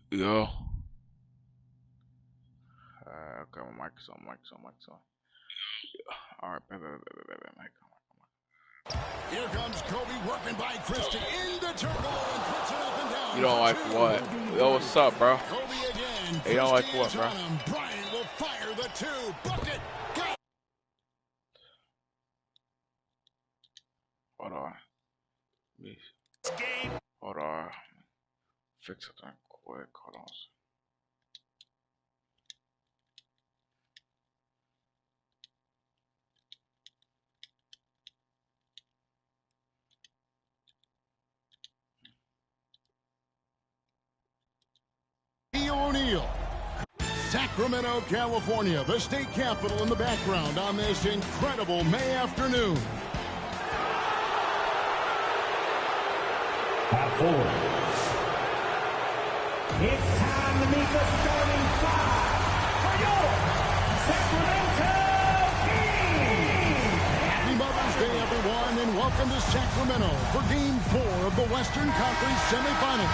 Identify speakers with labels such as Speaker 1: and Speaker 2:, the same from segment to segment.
Speaker 1: Yo. Okay, my mic's on. All right, mic
Speaker 2: Here comes Koby working by Christie in the turtle and puts it up and down.
Speaker 1: You don't like what? Yo, what's up, bro?
Speaker 2: Koby again.
Speaker 1: Hey, you don't like what, bro?
Speaker 2: Bryant will fire the two. Bucket. Go.
Speaker 1: Hold on. Hold on. Fix it quick. Hold on.
Speaker 2: O'Neal. Sacramento, California, the state capital in the background on this incredible May afternoon.
Speaker 3: At 4. It's time to meet the starting five for your Sacramento Kings.
Speaker 2: Happy Mother's Day, everyone, and welcome to Sacramento for Game 4 of the Western Conference semifinals.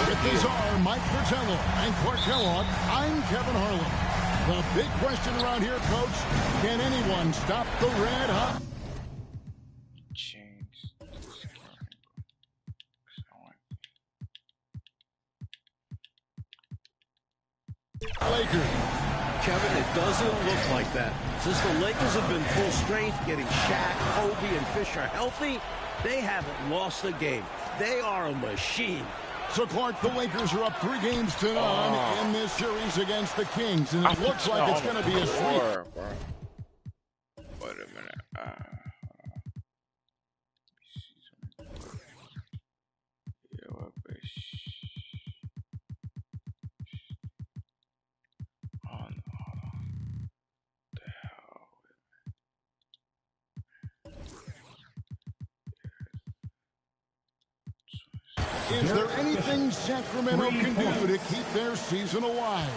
Speaker 2: With these are Mike Fratello and Clark Kellogg, I'm Kevin Harlan. The big question around here, Coach, can anyone stop the red hot? Lakers.
Speaker 4: Kevin, it doesn't look like that. Since the Lakers have been full strength, getting Shaq, Koby, and Fisher healthy, they haven't lost a game. They are a machine.
Speaker 2: So, Clark, the Lakers are up 3 games to none in this series against the Kings, and it looks like it's going to be a sweep.
Speaker 1: Wait a minute.
Speaker 2: Is there anything Sacramento can do to keep their season alive?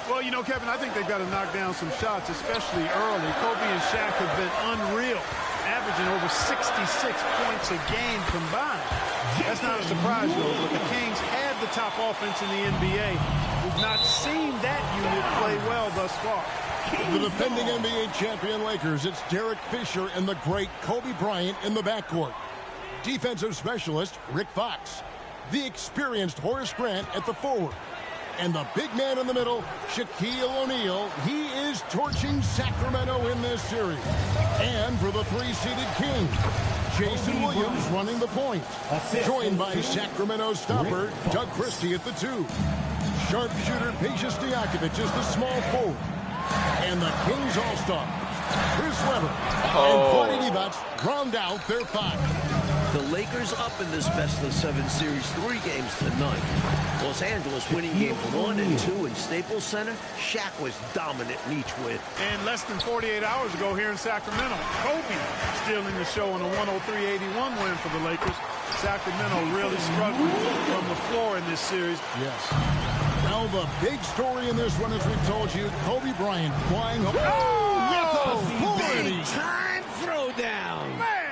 Speaker 5: Well, you know, Kevin, I think they've got to knock down some shots, especially early. Koby and Shaq have been unreal, averaging over 66 points a game combined. That's not a surprise, though, but the Kings had the top offense in the NBA. We've not seen that unit play well thus far.
Speaker 2: The defending NBA champion Lakers, it's Derek Fisher and the great Koby Bryant in the backcourt. Defensive specialist Rick Fox. The experienced Horace Grant at the forward. And the big man in the middle, Shaquille O'Neal. He is torching Sacramento in this series. And for the 3-seeded Kings, Jason Williams running the point. Joined by Sacramento stopper Doug Christie at the 2. Sharpshooter Peja Stojakovic is the small forward. And the Kings all-star, Chris Webber and Vlade Divac round out their 5.
Speaker 4: The Lakers up in this best-of-7 series 3 games to none. Los Angeles winning games 1 and 2 in Staples Center. Shaq was dominant in each win.
Speaker 5: And less than 48 hours ago here in Sacramento, Koby stealing the show on a 103-81 win for the Lakers. Sacramento really struggling from the floor in this series.
Speaker 2: Yes. Now the big story in this one, as we told you, Koby Bryant flying home. Oh, with a
Speaker 4: Big time throwdown.
Speaker 5: Man!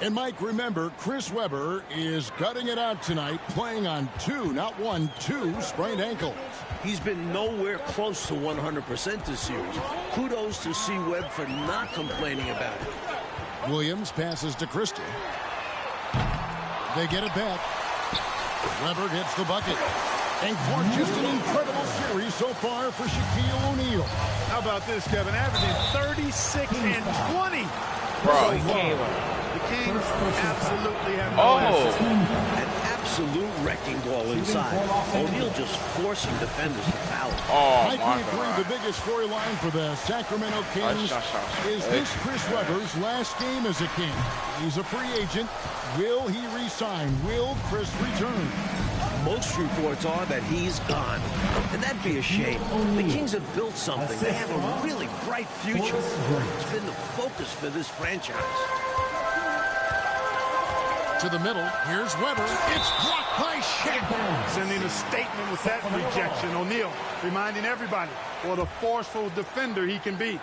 Speaker 2: And Mike, remember, Chris Webber is gutting it out tonight, playing on 2, not 1, 2 sprained ankles.
Speaker 4: He's been nowhere close to 100% this series. Kudos to C. Webb for not complaining about it.
Speaker 2: Williams passes to Christie. They get it back. Webber gets the bucket. And Clark, just an incredible series so far for Shaquille O'Neal.
Speaker 5: How about this, Kevin? Averaging 36 and 20.
Speaker 1: Bro,
Speaker 5: The Kings absolutely have no answer.
Speaker 4: An absolute wrecking ball inside. O'Neal just forcing defenders to foul.
Speaker 2: I can agree the biggest storyline for the Sacramento Kings is this Chris Webber's last game as a King. He's a free agent. Will he re-sign? Will Chris return?
Speaker 4: Most reports are that he's gone. And that'd be a shame. The Kings have built something. They have a really bright future. It's been the focus for this franchise.
Speaker 2: To the middle, here's Webber. It's blocked by Shaq.
Speaker 5: Sending a statement with that rejection. O'Neal reminding everybody what a forceful defender he can be.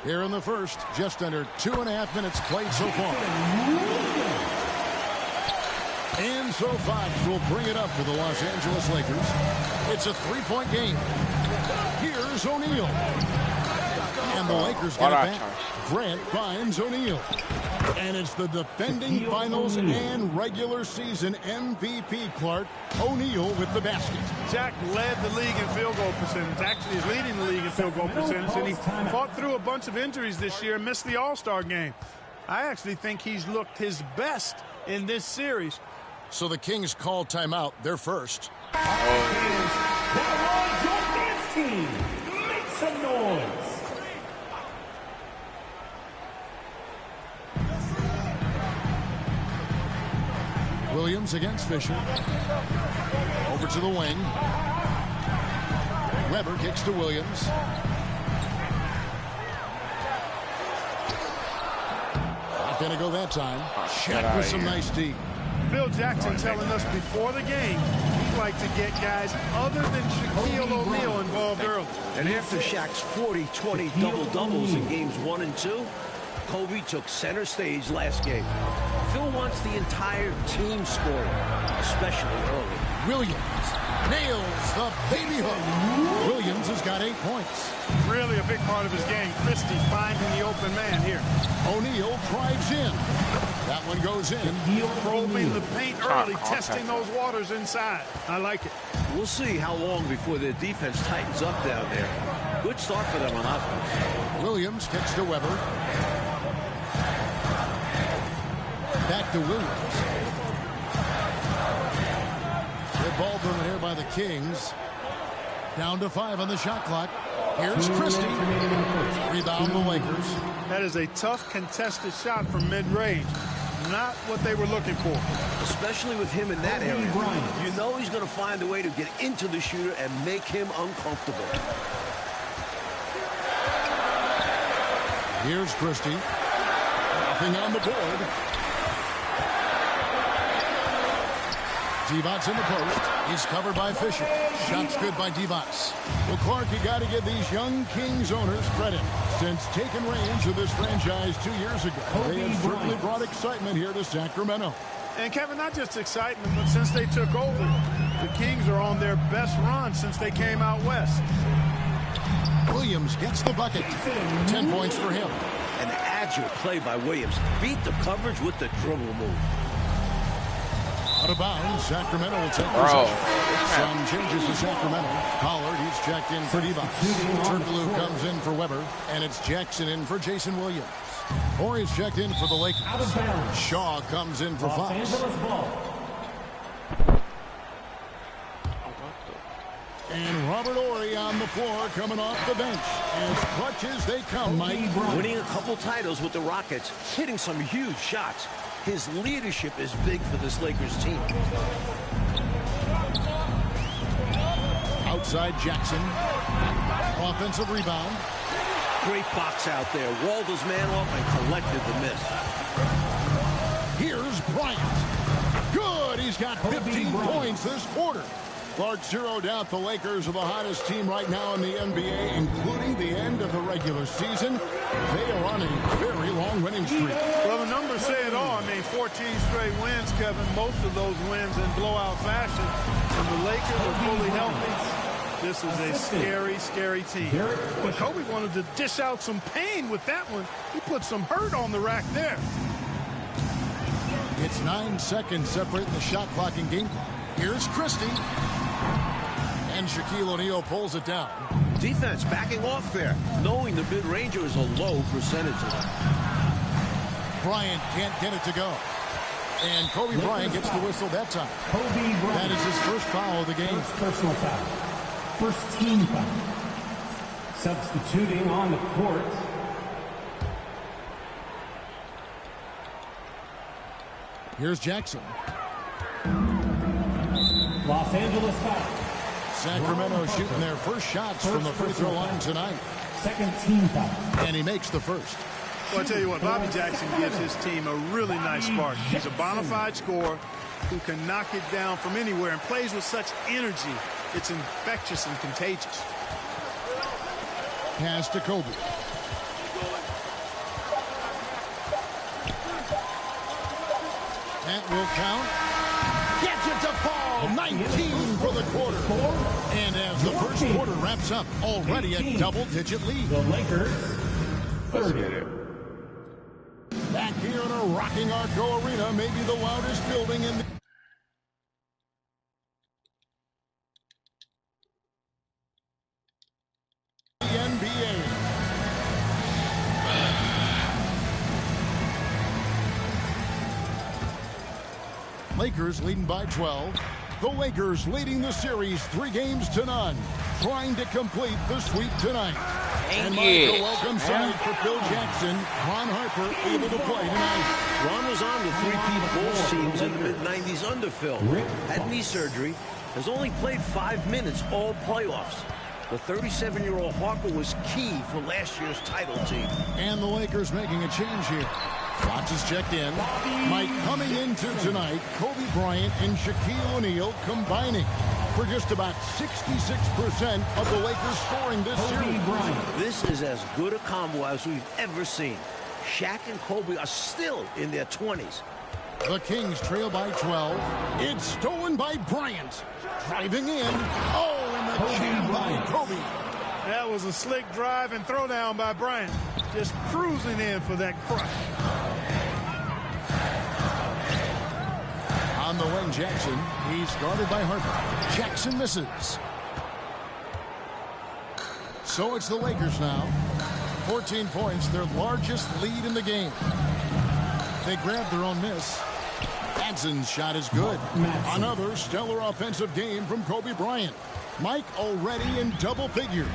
Speaker 2: Here in the first, just under 2.5 minutes played so far. And And so Fox will bring it up for the Los Angeles Lakers. It's a three-point game. Here's O'Neal. And the Lakers get it back. Grant finds O'Neal. And it's the defending finals and regular season MVP, Clark, O'Neal with the basket.
Speaker 5: Jack led the league in field goal percentage. Actually, is leading the league in field goal percentage. And he fought through a bunch of injuries this year and missed the All-Star game. I actually think he's looked his best in this series.
Speaker 2: So the Kings call timeout. They're first.
Speaker 3: That was your dance team. Make some noise.
Speaker 2: Williams against Fisher. Over to the wing. Weber kicks to Williams. Not going to go that time. Shaq with some nice D.
Speaker 5: Phil Jackson telling us before the game he'd like to get guys other than Shaquille O'Neal involved early.
Speaker 4: And after Shaq's 40-20 double-doubles in games 1 and 2, Koby took center stage last game. Phil wants the entire team scoring, especially early.
Speaker 2: Williams nails the baby hook. Williams has got 8 points.
Speaker 5: Really a big part of his game. Christie finding the open man here.
Speaker 2: O'Neal drives in. That one goes in.
Speaker 5: Probing the paint early, testing those waters inside. I like it.
Speaker 4: We'll see how long before their defense tightens up down there. Good start for them on offense.
Speaker 2: Williams kicks to Weber. Back to Williams. Good ball movement here by the Kings. Down to 5 on the shot clock. Here's Christie. Rebound the Lakers.
Speaker 5: That is a tough contested shot from mid-range. Not what they were looking for.
Speaker 4: Especially with him in that area. You know he's going to find a way to get into the shooter and make him uncomfortable.
Speaker 2: Here's Christie. Nothing on the board. Divac in the post. He's covered by Fisher. Shots good by Divac. Well, Clark, you got to give these young Kings owners credit. Since taking reins of this franchise 2 years ago, they have certainly brought excitement here to Sacramento.
Speaker 5: And, Kevin, not just excitement, but since they took over, the Kings are on their best run since they came out west.
Speaker 2: Williams gets the bucket. 10 points for him.
Speaker 4: An agile play by Williams. Beat the coverage with the dribble move.
Speaker 2: Out of bounds, Sacramento will take possession. Some changes to Sacramento. Pollard, he's checked in for Divac. Turkoglu comes in for Weber, and it's Jackson in for Jason Williams. Horry's checked in for the Lakers. Shaw comes in for Fox. And Robert Horry on the floor coming off the bench. As clutch as they come, Mike.
Speaker 4: Winning a couple titles with the Rockets, hitting some huge shots. His leadership is big for this Lakers team.
Speaker 2: Outside Jackson. Offensive rebound.
Speaker 4: Great box out there. Walled his man off and collected the miss.
Speaker 2: Here's Bryant. Good. He's got 15 points this quarter. Clark zeroed out the Lakers are the hottest team right now in the NBA, including the end of the regular season. They are on a very long winning streak.
Speaker 5: Well, the numbers say it all. I mean, 14 straight wins, Kevin. Most of those wins in blowout fashion. And the Lakers are fully healthy. This is a scary, scary team. But Koby wanted to dish out some pain with that one. He put some hurt on the rack there.
Speaker 2: It's 9 seconds separating the shot clock and game clock. Here's Christie. And Shaquille O'Neal pulls it down.
Speaker 4: Defense backing off there, knowing the mid-ranger is a low percentage.
Speaker 2: Bryant can't get it to go. And Kobe Bryant gets the whistle that time.
Speaker 3: Kobe Bryant.
Speaker 2: That is his first foul of the game.
Speaker 3: First personal foul. First team foul. Substituting on the court.
Speaker 2: Here's Jackson.
Speaker 3: Los Angeles foul.
Speaker 2: Sacramento shooting their first shots from the free throw line tonight.
Speaker 3: Second team foul.
Speaker 2: And he makes the first.
Speaker 5: Well, I tell you what, Bobby Jackson gives his team a really nice spark. He's a bona fide scorer who can knock it down from anywhere and plays with such energy. It's infectious and contagious.
Speaker 2: Pass to Kobe. That will count. Gets it to fall. 19 for the quarter. And as the first quarter wraps up, already a double-digit lead.
Speaker 3: The Lakers,
Speaker 1: Let's
Speaker 3: 30.
Speaker 1: get it.
Speaker 2: Back here in a rocking Arco Arena, maybe the loudest building in the NBA. Lakers leading by 12. The Lakers leading the series 3-0, trying to complete the sweep tonight. And Mike, a welcome sight for Phil Jackson. Ron Harper able to play tonight.
Speaker 4: Ron was on the three-peat Bulls teams in the mid-90s under Phil. Had knee surgery. Has only played 5 minutes all playoffs. The 37-year-old Harper was key for last year's title team.
Speaker 2: And the Lakers making a change here. Fox is checked in. Mike, coming into tonight, Koby Bryant and Shaquille O'Neal combining for just about 66% of the Lakers scoring this series.
Speaker 4: This is as good a combo as we've ever seen. Shaq and Kobe are still in their 20s.
Speaker 2: The Kings trail by 12. It's stolen by Bryant. Driving in. Oh, and the jam by Kobe.
Speaker 5: That was a slick drive and throwdown by Bryant. Just cruising in for that crush.
Speaker 2: On the wing, Jackson. He's guarded by Harper. Jackson misses. So it's the Lakers now. 14 points, their largest lead in the game. They grabbed their own miss. Matson's shot is good. Another stellar offensive game from Koby Bryant. Mike already in double figures.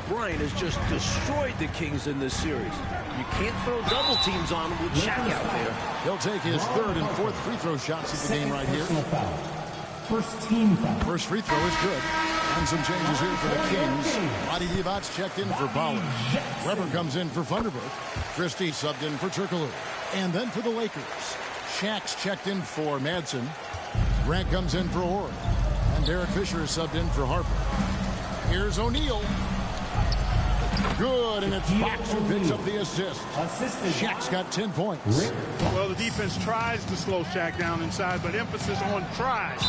Speaker 4: Bryant has just destroyed the Kings in this series. You can't throw double teams on him with Shaq out there.
Speaker 2: He'll take his third and fourth free throw shots of the game right here.
Speaker 3: First team foul.
Speaker 2: First free throw is good. And some changes here for the Kings. Adi Divac's checked in for Bauer. Weber comes in for Vanderbilt. Christie subbed in for Turkoglu. And then for the Lakers, Shaq's checked in for Madsen. Grant comes in for Orr. And Derek Fisher is subbed in for Harper. Here's O'Neal. Good, and it's Fox who picks up the assist. Shaq's got 10 points.
Speaker 5: Well, the defense tries to slow Shaq down inside, but emphasis on tries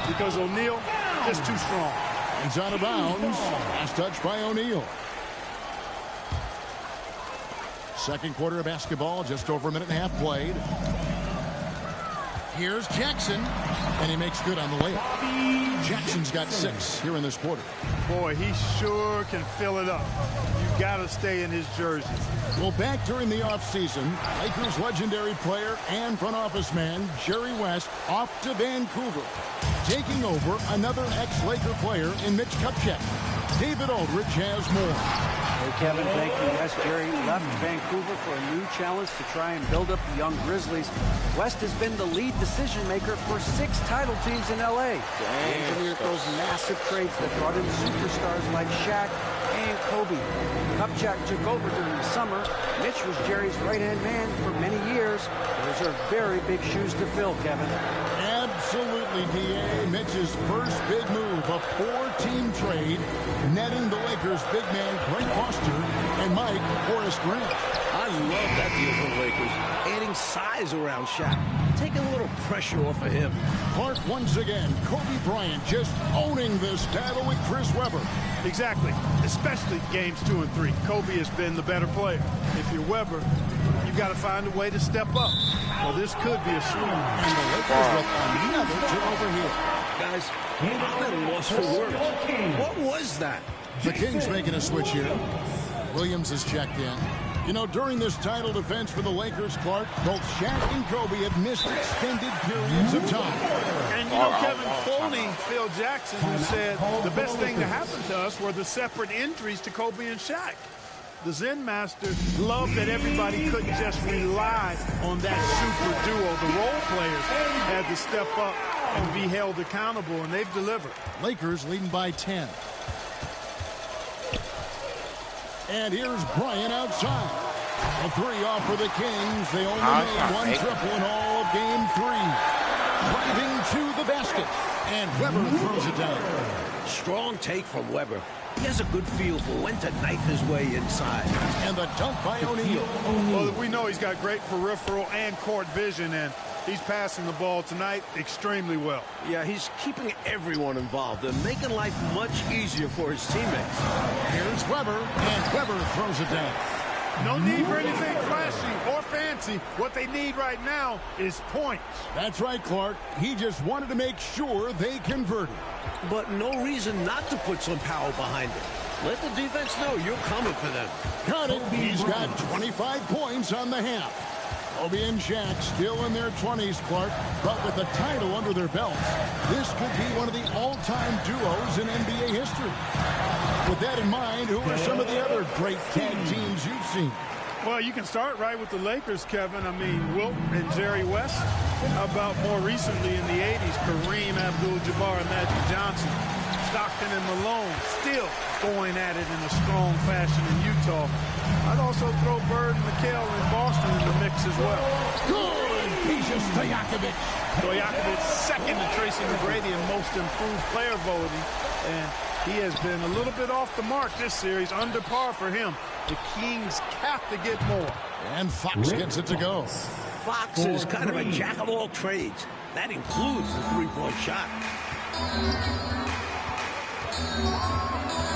Speaker 5: because O'Neal just too strong.
Speaker 2: He's out of bounds. Last touch by O'Neal. Second quarter of basketball, just over a minute and a half played. Here's Jackson, and he makes good on the layup. Jackson's got 6 here in this quarter.
Speaker 5: Boy, he sure can fill it up. You got to stay in his jersey.
Speaker 2: Well, back during the offseason, Lakers legendary player and front office man Jerry West off to Vancouver, taking over another ex-Laker player in Mitch Kupchak. David Aldridge has more.
Speaker 6: Hey, Kevin, thank you. Yes, Jerry left Vancouver for a new challenge to try and build up the young Grizzlies. West has been the lead decision maker for 6 title teams in L.A. He engineered those massive trades that brought in superstars like Shaq and Kobe. Kupchak took over during the summer. Mitch was Jerry's right-hand man for many years. Those are very big shoes to fill, Kevin.
Speaker 2: Absolutely, D.A. Mitch's first big move, a 4-team trade, netting the Lakers' big man Greg Foster and Mike Horace Grant.
Speaker 4: I love that deal for the Lakers. Adding size around Shaq. Taking a little pressure off of him.
Speaker 2: Clark once again. Koby Bryant just owning this battle with Chris Webber.
Speaker 5: Exactly, especially games 2 and 3. Kobe has been the better player. If you're Webber, you've got to find a way to step up. Well, this could be a swing.
Speaker 2: And the Lakers with another turnover here.
Speaker 4: Guys, I'm at a loss for words. What was that?
Speaker 2: The Kings making a switch here. Williams is checked in. You know, during this title defense for the Lakers, Clark, both Shaq and Kobe have missed extended periods of time.
Speaker 5: And, you know, Kevin, quoting Phil Jackson, who said the best thing to happen to us were the separate injuries to Kobe and Shaq. The Zen Master loved that everybody couldn't just rely on that super duo. The role players had to step up and be held accountable, and they've delivered.
Speaker 2: Lakers leading by 10. And here's Bryant outside. A 3 off for the Kings. They only made 1 triple in all of game 3. Driving to the basket. And Webber throws it down.
Speaker 4: Strong take from Webber. He has a good feel for when to knife his way inside.
Speaker 2: And the dunk by O'Neal.
Speaker 5: Well, we know he's got great peripheral and court vision, and He's passing the ball tonight extremely well.
Speaker 4: Yeah, he's keeping everyone involved and making life much easier for his teammates.
Speaker 2: Here's Weber, and Weber throws it down.
Speaker 5: No need for anything flashy or fancy. What they need right now is points.
Speaker 2: That's right, Clark. He just wanted to make sure they converted.
Speaker 4: But no reason not to put some power behind it. Let the defense know you're coming for them.
Speaker 2: Got it. He's got 25 points on the half. Koby and Shaq still in their 20s, Clark, but with the title under their belts, this could be one of the all-time duos in NBA history. With that in mind, who are some of the other great tag teams you've seen?
Speaker 5: Well, you can start right with the Lakers, Kevin. I mean, Wilt and Jerry West. How about more recently in the 80s, Kareem Abdul-Jabbar and Magic Johnson. Stockton and Malone still going at it in a strong fashion in Utah. I'd also throw Bird and McHale in Boston in the mix as well.
Speaker 2: Good! Peja Stojakovic.
Speaker 5: Stojakovic second to Tracy McGrady in most improved player voting. And he has been a little bit off the mark this series, under par for him. The Kings have to get more.
Speaker 2: And Fox gets it to go.
Speaker 4: Fox is kind of a jack of all trades. That includes the three-point shot.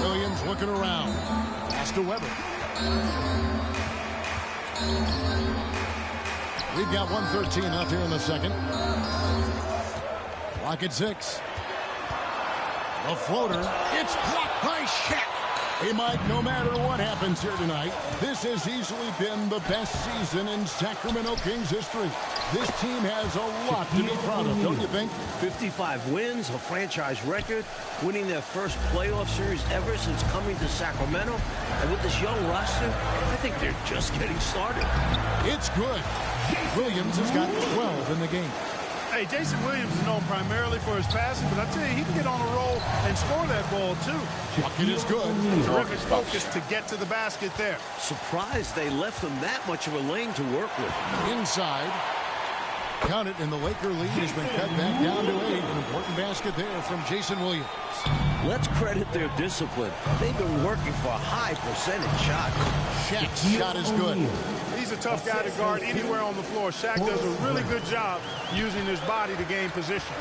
Speaker 2: Williams looking around. Pass to Weber. We've got 1:13 left here in the second. Clock at 6. The floater. It's blocked by Shaq. Hey, Mike, no matter what happens here tonight, this has easily been the best season in Sacramento Kings history. This team has a lot to be proud of, don't you think?
Speaker 4: 55 wins, a franchise record, winning their first playoff series ever since coming to Sacramento. And with this young roster, I think they're just getting started.
Speaker 2: It's good. Williams has got 12 in the game.
Speaker 5: Hey, Jason Williams is known primarily for his passing, but I tell you, he can get on a roll and score that ball, too.
Speaker 2: Bucket is good.
Speaker 5: Terrific focus to get to the basket there.
Speaker 4: Surprised they left him that much of a lane to work with.
Speaker 2: Inside. Count it, and the Laker lead has been cut back down to 8. An important basket there from Jason Williams.
Speaker 4: Let's credit their discipline. They've been working for a high percentage shot.
Speaker 2: Shaq's shot is good.
Speaker 5: He's a tough guy to guard anywhere on the floor. Shaq does a really good job using his body to gain position.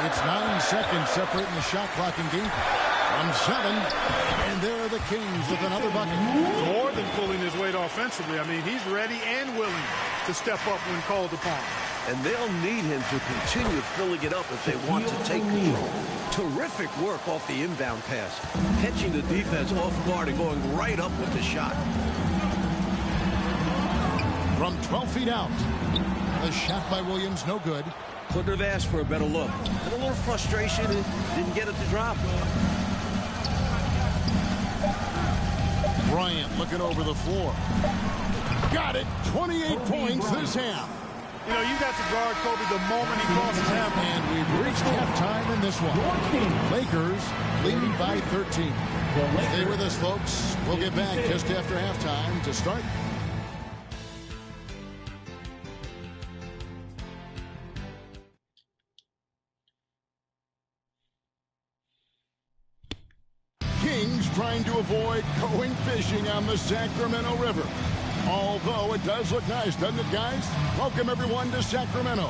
Speaker 2: It's 9 seconds separating the shot clock and game from 7. And there are the Kings with another bucket.
Speaker 5: More than pulling his weight offensively. I mean, he's ready and willing to step up when called upon.
Speaker 4: And they'll need him to continue filling it up if they want to take control. Terrific work off the inbound pass. Catching the defense off guard and going right up with the shot.
Speaker 2: From 12 feet out. The shot by Williams, no good.
Speaker 4: Couldn't have asked for a better look. And a little frustration, and didn't get it to drop.
Speaker 2: Bryant looking over the floor. Got it. 28 points this half.
Speaker 5: You know, you got to guard Koby the moment he crosses half.
Speaker 2: And we've reached halftime in this one. Lakers leading by 13. Stay with us, folks. We'll get back just after halftime to start. Kings trying to avoid going fishing on the Sacramento River. Although it does look nice, doesn't it, guys? Welcome, everyone, to Sacramento.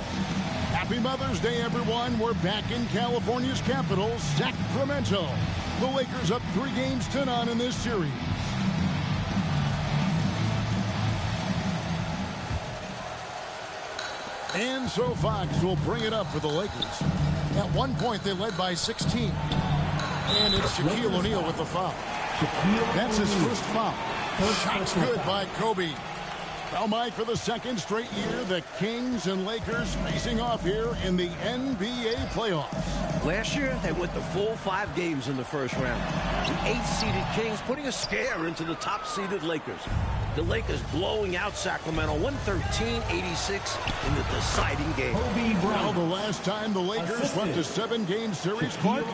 Speaker 2: Happy Mother's Day, everyone. We're back in California's capital, Sacramento. The Lakers up 3 games to none in this series. And so Fox will bring it up for the Lakers. At one point, they led by 16. And it's Shaquille O'Neal with the foul. That's his first foul. Shot's good by Koby. Well, Mike, for the second straight year, the Kings and Lakers facing off here in the NBA playoffs.
Speaker 4: Last year, they went the full 5 games in the first round. The 8th-seeded Kings putting a scare into the top-seeded Lakers. The Lakers blowing out Sacramento 113-86 in the deciding game.
Speaker 2: Well, the last time the Lakers swept a 7-game series, Clark,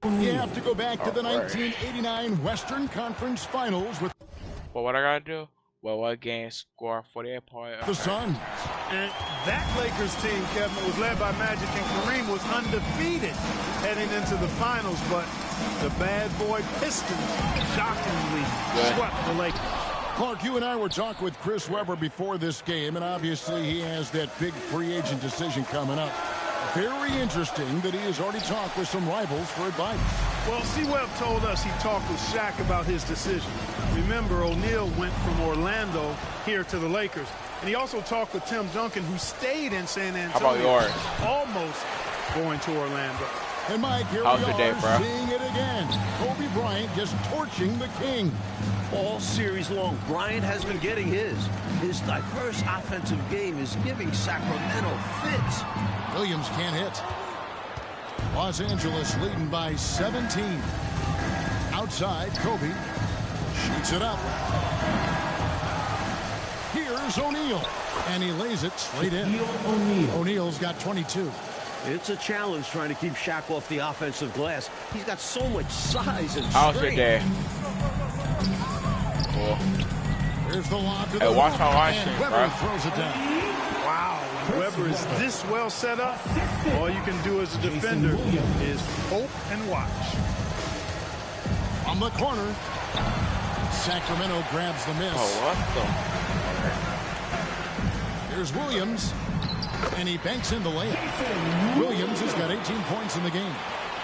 Speaker 2: You have to go back to the 1989 Western Conference Finals with
Speaker 1: Well, what I gotta do? Well, what game score 48 points?
Speaker 2: the Suns.
Speaker 5: And that Lakers team, Kevin, was led by Magic, and Kareem was undefeated heading into the finals, but the bad boy Pistons shockingly swept the Lakers.
Speaker 2: Clark, you and I were talking with Chris Webber before this game, and obviously he has that big free agent decision coming up. Very interesting that he has already talked with some rivals for advice.
Speaker 5: Well, C-Webb told us he talked with Shaq about his decision. Remember, O'Neal went from Orlando here to the Lakers. And he also talked with Tim Duncan, who stayed in San Antonio.
Speaker 1: How about yours?
Speaker 5: Almost going to Orlando.
Speaker 2: And Mike, here we are seeing it again. Koby Bryant just torching the King.
Speaker 4: All series long, Bryant has been getting his. His diverse offensive game is giving Sacramento fits.
Speaker 2: Williams can't hit. Los Angeles leading by 17. Outside, Koby shoots it up. Here's O'Neal, and he lays it straight in. O'Neal's got 22.
Speaker 4: It's a challenge trying to keep Shaq off the offensive glass. He's got so much size and
Speaker 1: How's your
Speaker 4: strength.
Speaker 1: day? Cool.
Speaker 2: Here's the lob to the
Speaker 1: Hey, watch my live
Speaker 2: and
Speaker 1: stream,
Speaker 2: Webber
Speaker 1: bro.
Speaker 2: throws it down.
Speaker 5: Wow, when Webber is this well set up, all you can do as a defender is hope and watch.
Speaker 2: On the corner, Sacramento grabs the miss.
Speaker 1: Oh, what
Speaker 2: Here's Williams, and he banks in the layup. Williams has got 18 points in the game.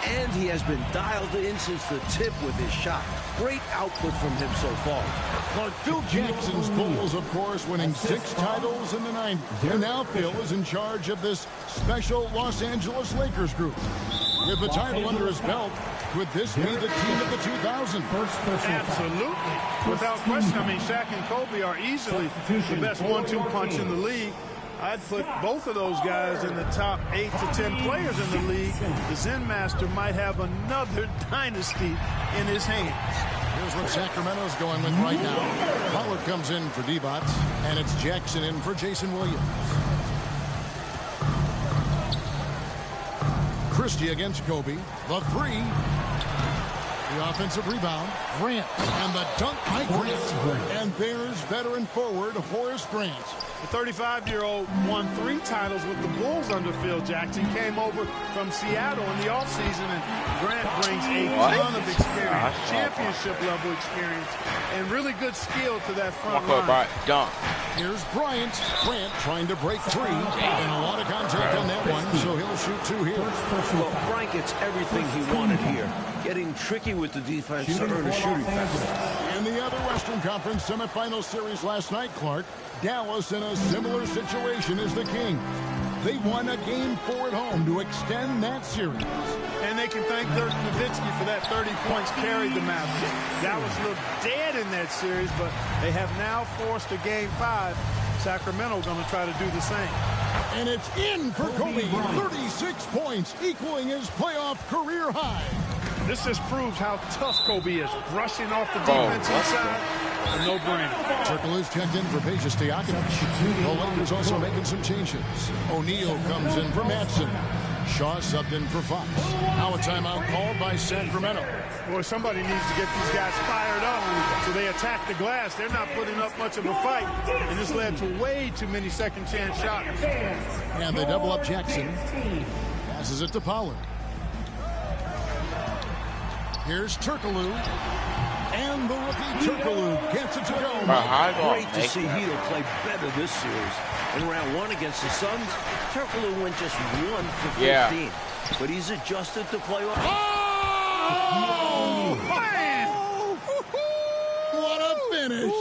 Speaker 4: And he has been dialed in since the tip with his shot. Great output from him so far.
Speaker 2: Clark, Phil Jackson's Bulls, of course, winning 6 titles in the 90s. And now Phil is in charge of this special Los Angeles Lakers group. With the title under his belt, could this be the team of the 2000s?
Speaker 5: Absolutely. Without question. I mean, Shaq and Kobe are easily the best 1-2 punch in the league. I'd put both of those guys in the top 8 to 10 players in the league. The Zen Master might have another dynasty in his hands.
Speaker 2: Here's what Sacramento's going with right now. Pollard comes in for D-Bots, and it's Jackson in for Jason Williams. Christie against Koby. The 3. The offensive rebound, Grant. And the dunk by Grant. And there's veteran forward Horace Grant.
Speaker 5: The 35-year-old won 3 titles with the Bulls under Phil Jackson, came over from Seattle in the offseason, and Grant brings a ton of experience, championship-level experience, and really good skill to that front line.
Speaker 1: Dunk.
Speaker 2: Here's Bryant. Grant trying to break 3, and a lot of contact on that one, so he'll shoot 2 here.
Speaker 4: Well, Bryant gets everything he wanted here, getting tricky with the defense to earn a shooting foul.
Speaker 2: In the other Western Conference semifinal series last night, Clark, Dallas in a similar situation as the King. They won a game 4 at home to extend that series.
Speaker 5: And they can thank Dirk Nowitzki for that 30 points carried the Mavericks. Dallas looked dead in that series, but they have now forced a game 5. Sacramento going to try to do the same.
Speaker 2: And it's in for Koby. 36 points, equaling his playoff career high.
Speaker 5: This just proves how tough Koby is. Rushing off the defensive side, a no-brainer.
Speaker 2: Turkle is checked in for Pages Diakono. The Lakers also making some changes. O'Neal comes in for Madsen. Shaw subbed in for Fox. Now a timeout called by Sacramento.
Speaker 5: Boy, somebody needs to get these guys fired up so they attack the glass. They're not putting up much of a fight, and this led to way too many second-chance shots.
Speaker 2: And they double up Jackson. Passes it to Pollard. Here's Turkoglu. And the rookie Turkoglu gets it to go.
Speaker 4: Great to see Hedo play better this series. In round 1 against the Suns, Turkoglu went just 1 for 15. But he's adjusted to play off.
Speaker 2: Oh! Man! What a finish!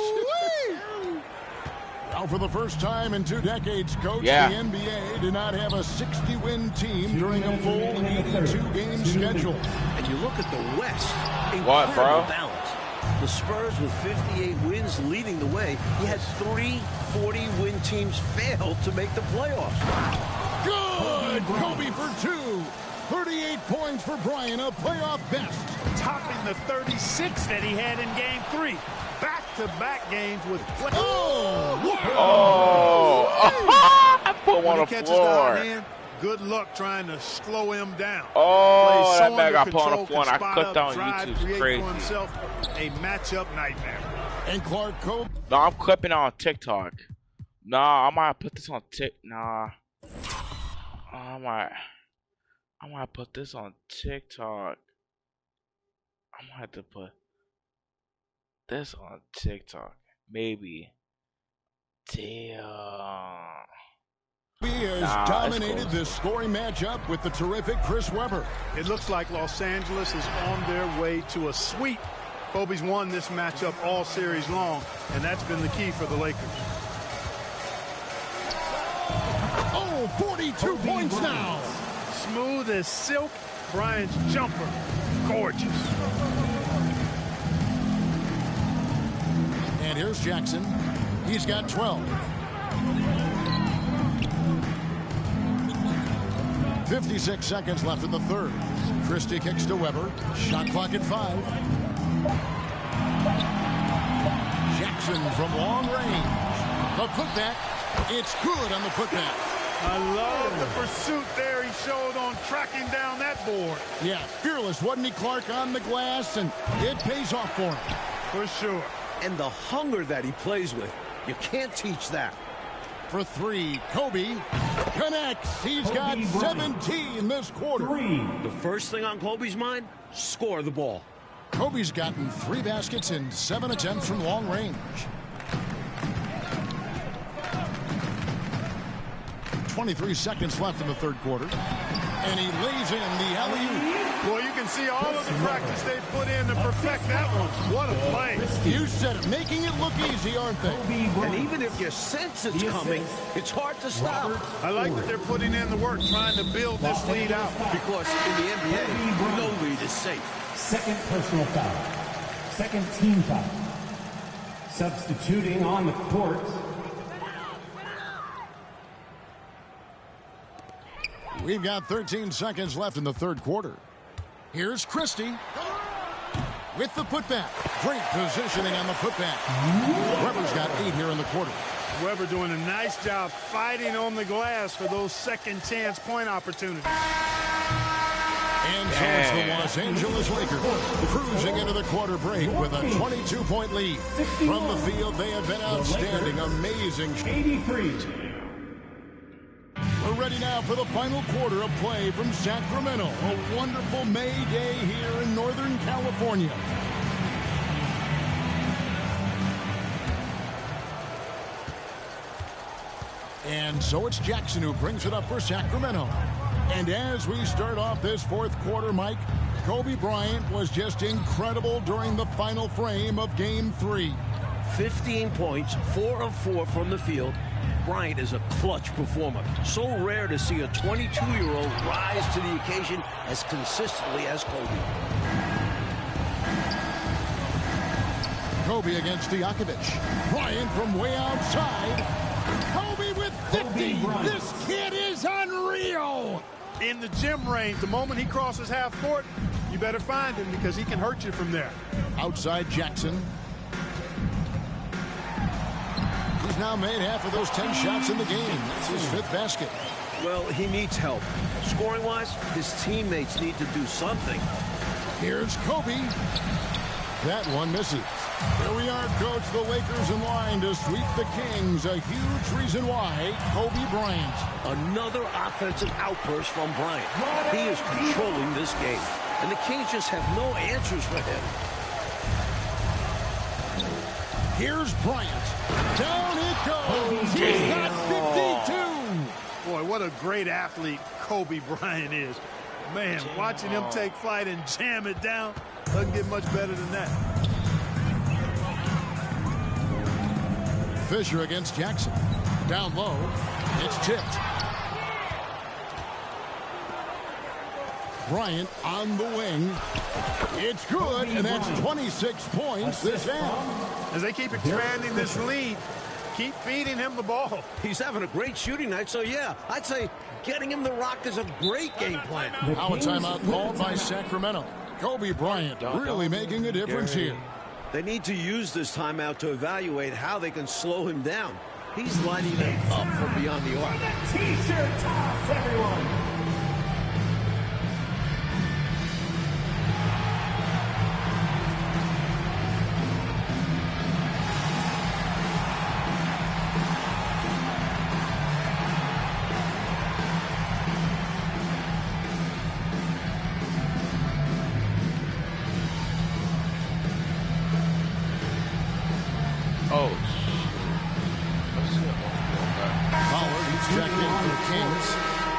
Speaker 2: Now, for the first time in 2 decades, Coach, the NBA did not have a 60-win team during a full 82-game schedule.
Speaker 4: And you look at the West, incredible balance. The Spurs with 58 wins leading the way. He had 3 40-win teams fail to make the playoffs.
Speaker 2: Good! Koby for 2. 38 points for Bryant, a playoff best.
Speaker 5: Topping the 36 that he had in Game 3. Back-to-back games with play.
Speaker 1: I put one on the floor.
Speaker 5: Good luck trying to slow him down.
Speaker 1: Oh, that man got
Speaker 5: put
Speaker 1: put on the phone. I clicked on YouTube. It's crazy.
Speaker 5: For himself a matchup nightmare.
Speaker 2: And Clark Koby.
Speaker 1: No, I'm clipping it on TikTok. Nah, I might put this on Nah. I might put this on TikTok. I might have to put this on TikTok. Maybe. Damn.
Speaker 2: He has dominated this scoring matchup with the terrific Chris Webber.
Speaker 5: It looks like Los Angeles is on their way to a sweep. Kobe's won this matchup all series long, and that's been the key for the Lakers.
Speaker 2: Oh, 42 points now.
Speaker 5: Smooth as silk. Bryant's jumper, gorgeous.
Speaker 2: And here's Jackson. He's got 12. 56 seconds left in the third. Christie kicks to Webber. Shot clock at 5. Jackson from long range. The putback. It's good on the putback.
Speaker 5: I love the pursuit there he showed on tracking down that board.
Speaker 2: Yeah, fearless, wasn't he, Clark, on the glass, and it pays off for him.
Speaker 5: For sure.
Speaker 4: And the hunger that he plays with, you can't teach that.
Speaker 2: For 3, Koby connects. He's got 17 this quarter.
Speaker 4: The first thing on Kobe's mind, score the ball.
Speaker 2: Koby's gotten 3 baskets in 7 attempts from long range. 23 seconds left in the third quarter. And he lays in the alley-oop.
Speaker 5: Well, you can see all of the practice they put in to perfect that one. What a play.
Speaker 2: You said it, making it look easy, aren't they?
Speaker 4: And even if you sense it's coming, it's hard to stop.
Speaker 5: I like that they're putting in the work, trying to build this lead out.
Speaker 4: Because in the NBA, no lead is safe.
Speaker 3: Second personal foul. Second team foul. Substituting on the court.
Speaker 2: We've got 13 seconds left in the third quarter. Here's Christie with the putback. Great positioning on the putback. Webber's got 8 here in the quarter.
Speaker 5: Webber doing a nice job fighting on the glass for those second chance point opportunities.
Speaker 2: And so it's the Los Angeles Lakers cruising into the quarter break with a 22-point lead. From the field, they have been outstanding, amazing.
Speaker 3: 83.
Speaker 2: We're ready now for the final quarter of play from Sacramento. A wonderful May day here in Northern California. And so it's Jackson who brings it up for Sacramento. And as we start off this fourth quarter, Mike, Koby Bryant was just incredible during the final frame of Game 3.
Speaker 4: 15 points, 4 of 4 from the field. Bryant is a clutch performer. So rare to see a 22-year-old rise to the occasion as consistently as Koby.
Speaker 2: Koby against Stojakovic. Bryant from way outside. Koby with 50. This kid is unreal.
Speaker 5: In the gym range, the moment he crosses half court, you better find him because he can hurt you from there.
Speaker 2: Outside Jackson. He's now made half of those 10 shots in the game. That's his 5th basket.
Speaker 4: Well, he needs help. Scoring-wise, his teammates need to do something.
Speaker 2: Here's Koby. That one misses. Here we are, Coach. The Lakers in line to sweep the Kings. A huge reason why Koby Bryant.
Speaker 4: Another offensive outburst from Bryant. He is controlling this game, and the Kings just have no answers for him.
Speaker 2: Here's Bryant. Down it goes. He's got 52.
Speaker 5: Boy, what a great athlete Koby Bryant is. Man, watching him take flight and jam it down doesn't get much better than that.
Speaker 2: Fisher against Jackson. Down low. It's tipped. Bryant on the wing. It's good, and that's 26 points this half.
Speaker 5: As they keep expanding this lead, keep feeding him the ball.
Speaker 4: He's having a great shooting night, so yeah, I'd say getting him the rock is a great game plan.
Speaker 2: Now a timeout called by Sacramento. Koby Bryant really making a difference here.
Speaker 4: They need to use this timeout to evaluate how they can slow him down. He's lighting them up from beyond the arc.
Speaker 3: T-shirt toss, everyone.
Speaker 1: Oh,
Speaker 2: Pollard, he's checked in for the Kings.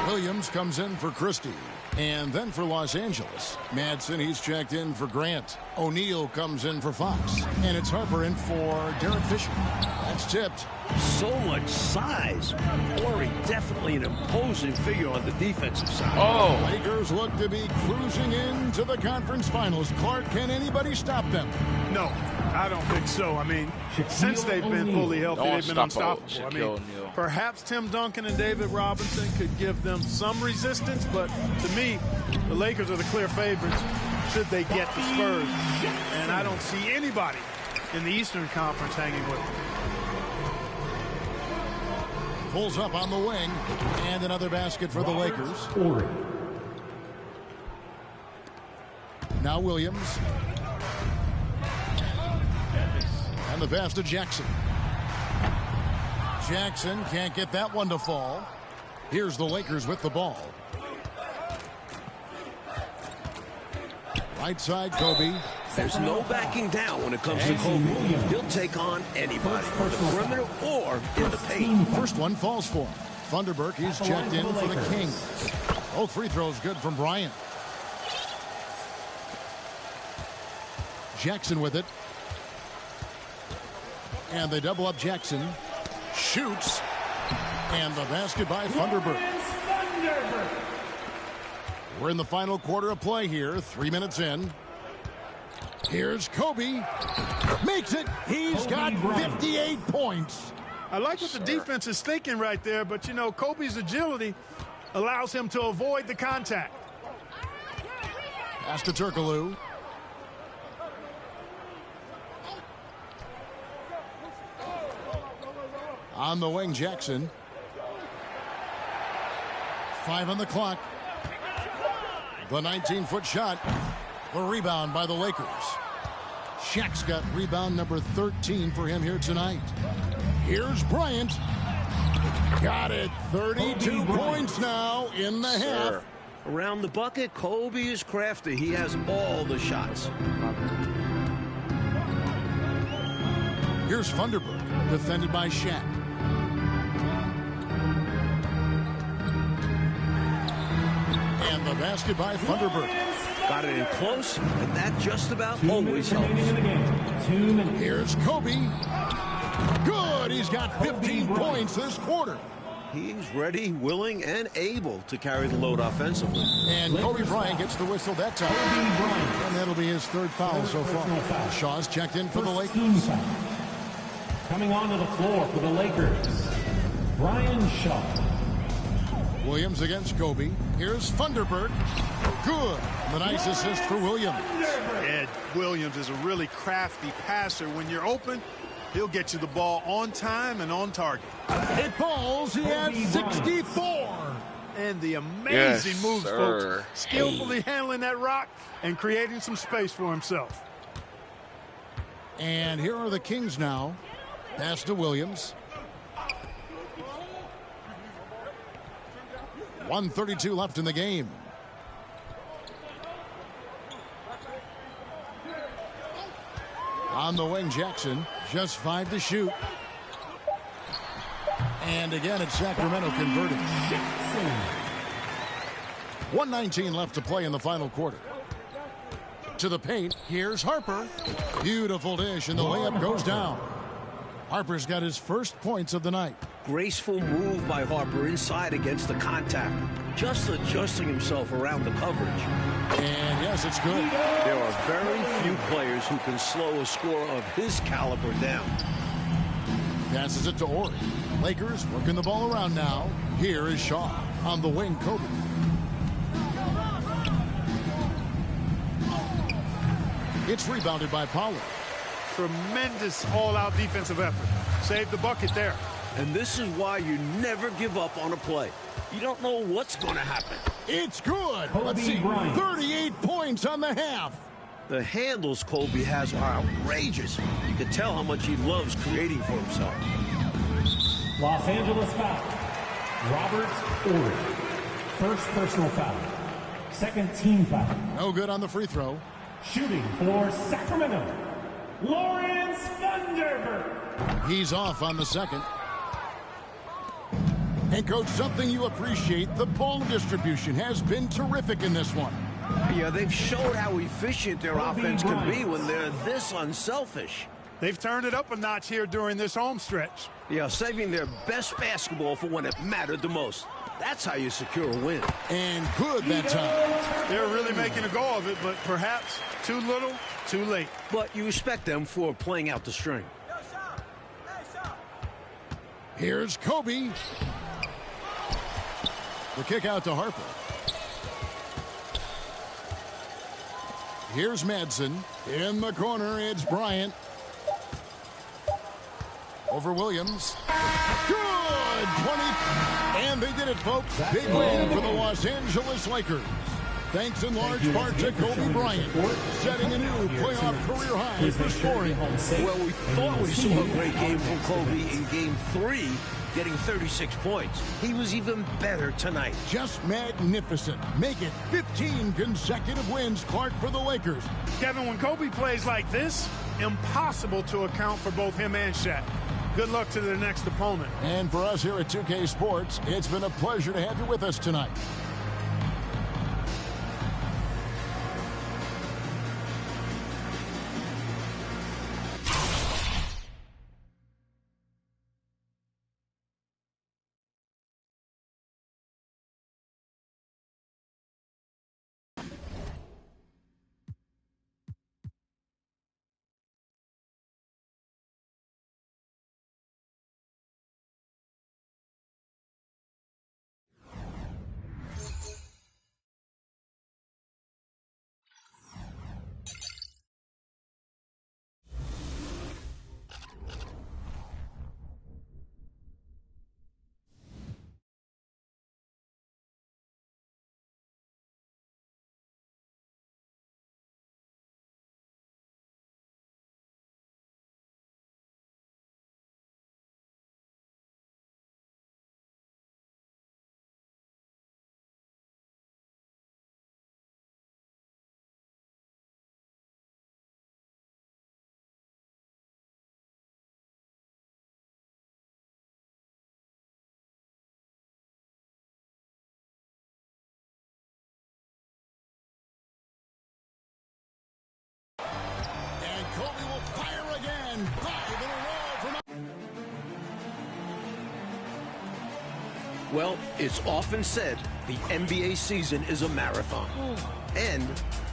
Speaker 2: Williams comes in for Christie. And then for Los Angeles, Madsen, he's checked in for Grant. O'Neal comes in for Fox. And it's Harper in for Derek Fisher. That's tipped.
Speaker 4: So much size. Corey, definitely an imposing figure on the defensive side.
Speaker 1: oh,
Speaker 2: Lakers look to be cruising into the conference finals. Clark, can anybody stop them?
Speaker 5: No, I don't think so. I mean, since they've been fully healthy,
Speaker 1: No
Speaker 5: they've been
Speaker 1: unstoppable.
Speaker 5: unstoppable. I
Speaker 1: Shaquille
Speaker 5: mean,
Speaker 1: O'Neal.
Speaker 5: perhaps Tim Duncan and David Robinson could give them some resistance, but to me, the Lakers are the clear favorites should they get the Spurs. And I don't see anybody in the Eastern Conference hanging with them.
Speaker 2: Pulls up on the wing. And another basket for the Lakers. Now Williams. And the pass to Jackson. Jackson can't get that one to fall. Here's the Lakers with the ball. Right side, Koby.
Speaker 4: There's no backing down when it comes to Kobe. He'll take on anybody, on the perimeter or in the paint.
Speaker 2: First one falls for him. Thunderberg, he's checked in for the Kings. Both free throws good from Bryant. Jackson with it. And they double up Jackson. Shoots. And the basket by Thunderberg. We're in the final quarter of play here. 3 minutes in. Here's Koby. Makes it. He's got 58 points.
Speaker 5: I like what the defense is thinking right there, but, you know, Kobe's agility allows him to avoid the contact.
Speaker 2: Pass to Turkoglu. On the wing, Jackson. 5 on the clock. The 19-foot shot. The rebound by the Lakers. Shaq's got rebound number 13 for him here tonight. Here's Bryant. Got it. 32 points now in the half.
Speaker 4: Around the bucket, Kobe is crafty. He has all the shots.
Speaker 2: Here's Thunderberg, defended by Shaq. And the basket by Thunderberg.
Speaker 4: Got it in close, and that just about always helps.
Speaker 2: Here's Koby. Good. He's got 15 points this quarter.
Speaker 4: He's ready, willing, and able to carry the load offensively.
Speaker 2: And Kobe Bryant gets the whistle that time. And that'll be his third foul so far. Shaw's checked in for the Lakers.
Speaker 3: Coming onto the floor for the Lakers, Brian Shaw.
Speaker 2: Williams against Kobe. Here's Thunderberg. Good. The nice assist for Williams.
Speaker 5: Ed Williams is a really crafty passer. When you're open, he'll get you the ball on time and on target.
Speaker 2: It falls. He has 64.
Speaker 5: And the amazing
Speaker 1: Yes,
Speaker 5: moves,
Speaker 1: sir.
Speaker 5: folks. Skillfully handling that rock and creating some space for himself.
Speaker 2: And here are the Kings now. Pass to Williams. 1:32 left in the game. On the wing, Jackson. Just 5 to shoot. And again, it's Sacramento converting. 1:19 left to play in the final quarter. To the paint. Here's Harper. Beautiful dish, and the layup goes down. Harper's got his first points of the night.
Speaker 4: Graceful move by Harper inside against the contact. Just adjusting himself around the coverage.
Speaker 2: And yes, it's good.
Speaker 4: There are very few players who can slow a scorer of his caliber down.
Speaker 2: Passes it to Ori. Lakers working the ball around now. Here is Shaw. On the wing, Kobe. It's rebounded by Pollard.
Speaker 5: Tremendous all-out defensive effort. Saved the bucket there.
Speaker 4: And this is why you never give up on a play. You don't know what's going to happen.
Speaker 2: It's good. Let's see. 38 points on the half.
Speaker 4: The handles Koby has are outrageous. You can tell how much he loves creating for himself.
Speaker 3: Los Angeles foul. Robert Ory. First personal foul. Second team foul.
Speaker 2: No good on the free throw.
Speaker 3: Shooting for Sacramento, Lawrence Thunderberg.
Speaker 2: He's off on the second. And, Coach, something you appreciate, the ball distribution has been terrific in this one.
Speaker 4: Yeah, they've showed how efficient their offense can be when they're this unselfish.
Speaker 5: They've turned it up a notch here during this home stretch.
Speaker 4: Yeah, saving their best basketball for when it mattered the most. That's how you secure a win.
Speaker 2: And good that time.
Speaker 5: They're really making a go of it, but perhaps too little, too late.
Speaker 4: But you respect them for playing out the string.
Speaker 2: Here's Koby. The kick out to Harper. Here's Madsen. In the corner, it's Bryant. Over Williams. Good! 20. And they did it, folks. Big win for the Los Angeles Lakers. Thanks in large part to Koby Bryant, setting a new playoff career high for scoring.
Speaker 4: Well, we thought we saw a great game from Koby in Game 3, getting 36 points. He was even better tonight.
Speaker 2: Just magnificent. Make it 15 consecutive wins, Clark, for the Lakers.
Speaker 5: Kevin, when Koby plays like this, impossible to account for both him and Shaq. Good luck to their next opponent.
Speaker 2: And for us here at 2K Sports, it's been a pleasure to have you with us tonight. Koby will fire again. 5 in a row from...
Speaker 4: Well, it's often said the NBA season is a marathon. And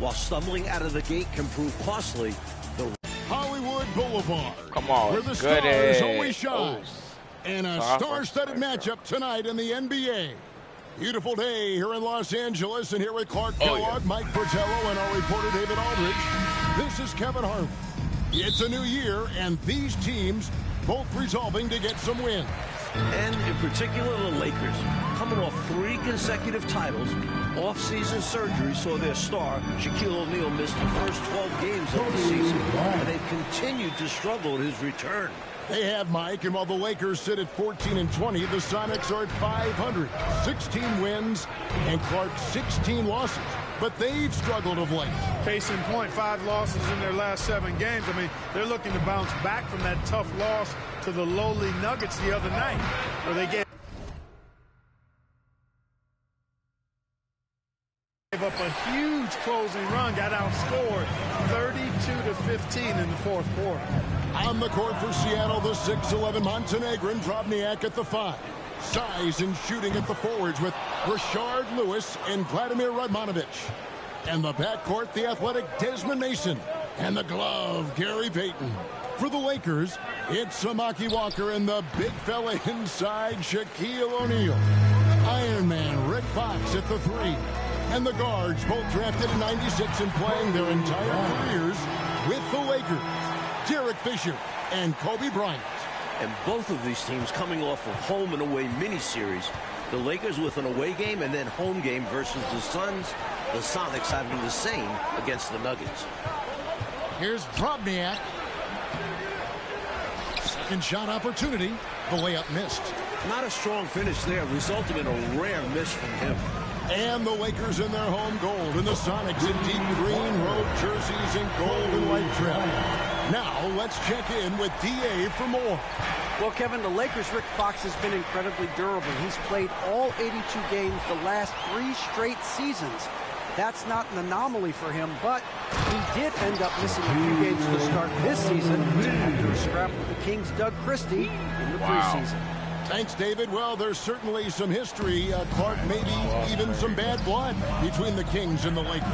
Speaker 4: while stumbling out of the gate can prove costly, the
Speaker 2: Hollywood Boulevard.
Speaker 1: Come on,
Speaker 2: where the
Speaker 1: goody.
Speaker 2: stars always shine. And a star-studded matchup tonight in the NBA. Beautiful day here in Los Angeles, and here with Clark Kellogg, Mike Fratello, and our reporter David Aldridge. This is Kevin Harlan. It's a new year, and these teams both resolving to get some wins.
Speaker 4: And in particular, the Lakers, coming off 3 consecutive titles. Off-season surgery saw their star, Shaquille O'Neal, miss the first 12 games of the season, and they've continued to struggle at his return.
Speaker 2: They have, Mike, and while the Lakers sit at 14-20, the Sonics are at 500. 16 wins, and Clark 16 losses. But they've struggled of late.
Speaker 5: Case in point, 5 losses in their last 7 games. I mean, they're looking to bounce back from that tough loss to the lowly Nuggets the other night, where they gave up a huge closing run, got outscored 32-15 in the fourth quarter.
Speaker 2: On the court for Seattle, the 6'11" Montenegrin, Drobniak at the 5. Size and shooting at the forwards with Rashard Lewis and Vladimir Radmanovic. And the backcourt, the athletic Desmond Mason. And the glove, Gary Payton. For the Lakers, it's Samaki Walker and the big fella inside, Shaquille O'Neal. Iron Man Rick Fox at the 3. And the guards, both drafted in '96 and playing their entire careers with the Lakers. Derek Fisher and Koby Bryant.
Speaker 4: And both of these teams coming off of home and away mini-series. The Lakers with an away game and then home game versus the Suns. The Sonics having the same against the Nuggets.
Speaker 2: Here's Drobniak. Second shot opportunity. The layup missed.
Speaker 4: Not a strong finish there, resulting in a rare miss from him.
Speaker 2: And the Lakers in their home gold, and the Sonics in deep green road jerseys and gold and white trim. Now let's check in with DA for more.
Speaker 6: Well, Kevin, the Lakers' Rick Fox has been incredibly durable. He's played all 82 games the last 3 straight seasons. That's not an anomaly for him, but he did end up missing a few games to start this season after a scrap with the Kings' Doug Christie in the preseason.
Speaker 2: Thanks, David. Well, there's certainly some history, Clark, maybe even some bad blood between the Kings and the Lakers.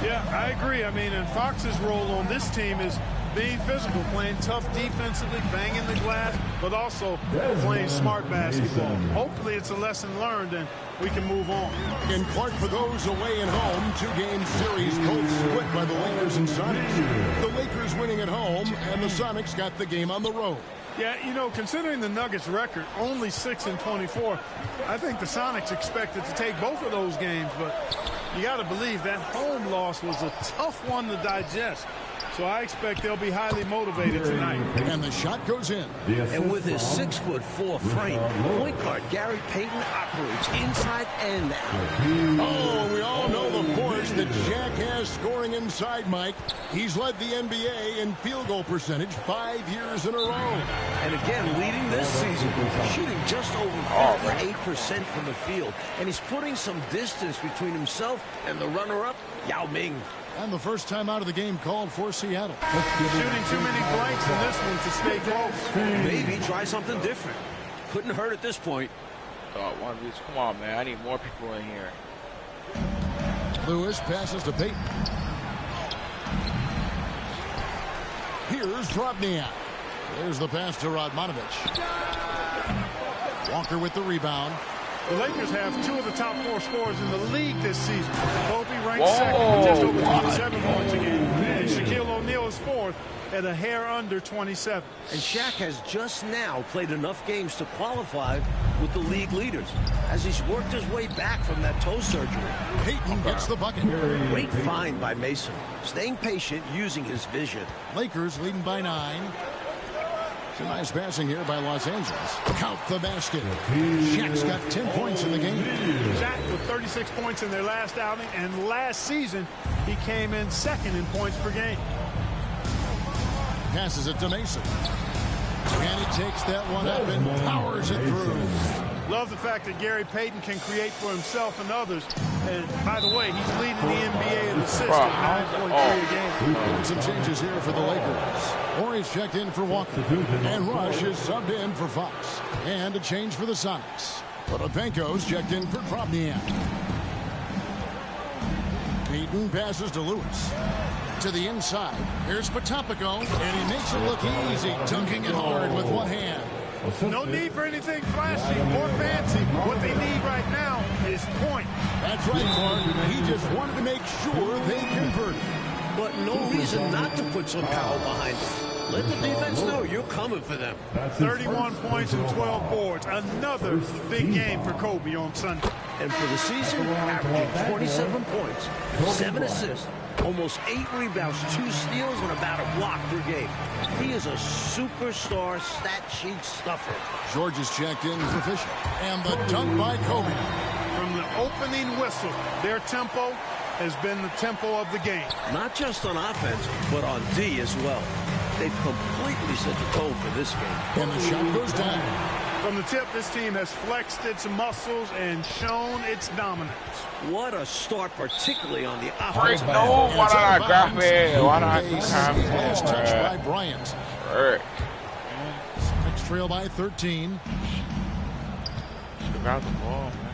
Speaker 5: Yeah, I agree. I mean, and Fox's role on this team is being physical, playing tough defensively, banging the glass, but also playing smart basketball. Hopefully it's a lesson learned and we can move on.
Speaker 2: And Clark, for those away and home, 2-game series, both split by the Lakers and Sonics. The Lakers winning at home, and the Sonics got the game on the road.
Speaker 5: Yeah, you know, considering the Nuggets' record, only 6-24, I think the Sonics expected to take both of those games, but you got to believe that home loss was a tough one to digest. So I expect they'll be highly motivated tonight.
Speaker 2: And the shot goes in.
Speaker 4: And with his 6'4" frame, point guard Gary Payton operates inside and out.
Speaker 2: Oh, we all know the force that Shaq has scoring inside, Mike. He's led the NBA in field goal percentage 5 years in a row.
Speaker 4: And again, leading this season, shooting just over 58% from the field. And he's putting some distance between himself and the runner-up, Yao Ming.
Speaker 2: And the first time out of the game called for Seattle.
Speaker 5: Shooting too many blanks in this one to stay close.
Speaker 4: Maybe try something different. Couldn't hurt at this point.
Speaker 1: Come on, man. I need more people in here.
Speaker 2: Lewis passes to Payton. Here's Drobniak. There's the pass to Radmanovic. Walker with the rebound.
Speaker 5: The Lakers have 2 of the top 4 scorers in the league this season. Koby ranks second with just over 27 points a game. And Shaquille O'Neal is 4th at a hair under 27.
Speaker 4: And Shaq has just now played enough games to qualify with the league leaders as he's worked his way back from that toe surgery.
Speaker 2: Payton gets the bucket.
Speaker 4: Great find by Mason, staying patient, using his vision.
Speaker 2: Lakers leading by 9. It's a nice passing here by Los Angeles. Count the basket. Shaq's got 10 points in the game.
Speaker 5: Shaq with 36 points in their last outing, and last season he came in 2nd in points per game.
Speaker 2: Passes it to Mason. And he takes that one up and powers it through.
Speaker 5: Love the fact that Gary Payton can create for himself and others. And by the way, he's leading the NBA in assists at 9.3 a game.
Speaker 2: And some changes here for the Lakers. Horry's checked in for Walker. And Rush is subbed in for Fox. And a change for the Sonics. Potapenko's checked in for Drobniak. Payton passes to Lewis. To the inside. Here's Potapenko. And he makes it look easy, dunking it hard with one hand.
Speaker 5: No need for anything flashy or fancy. What they need right now is point.
Speaker 2: That's right, Clark. He just wanted to make sure they converted.
Speaker 4: But no reason not to put some power behind it. Let the defense know you're coming for them.
Speaker 5: 31 points and 12 boards. Another big game for Koby on Sunday.
Speaker 4: And for the season, averaging 27 points, 7 assists, almost 8 rebounds, 2 steals, and about a block per game. He is a superstar stat sheet stuffer.
Speaker 2: George is checked in for Fisher. And the dunk by Koby.
Speaker 5: From the opening whistle, their tempo has been the tempo of the game.
Speaker 4: Not just on offense, but on D as well. They've completely set the tone for this game.
Speaker 2: And the shot goes down.
Speaker 5: From the tip, this team has flexed its muscles and shown its dominance.
Speaker 4: What a start, particularly on the
Speaker 1: Break,
Speaker 4: offensive
Speaker 1: no,
Speaker 4: end.
Speaker 1: why not I grab it? Why not I
Speaker 2: Last touch by
Speaker 1: grab
Speaker 2: Bryant.
Speaker 1: it?
Speaker 2: Next trail by 13.
Speaker 1: Grab the ball, man.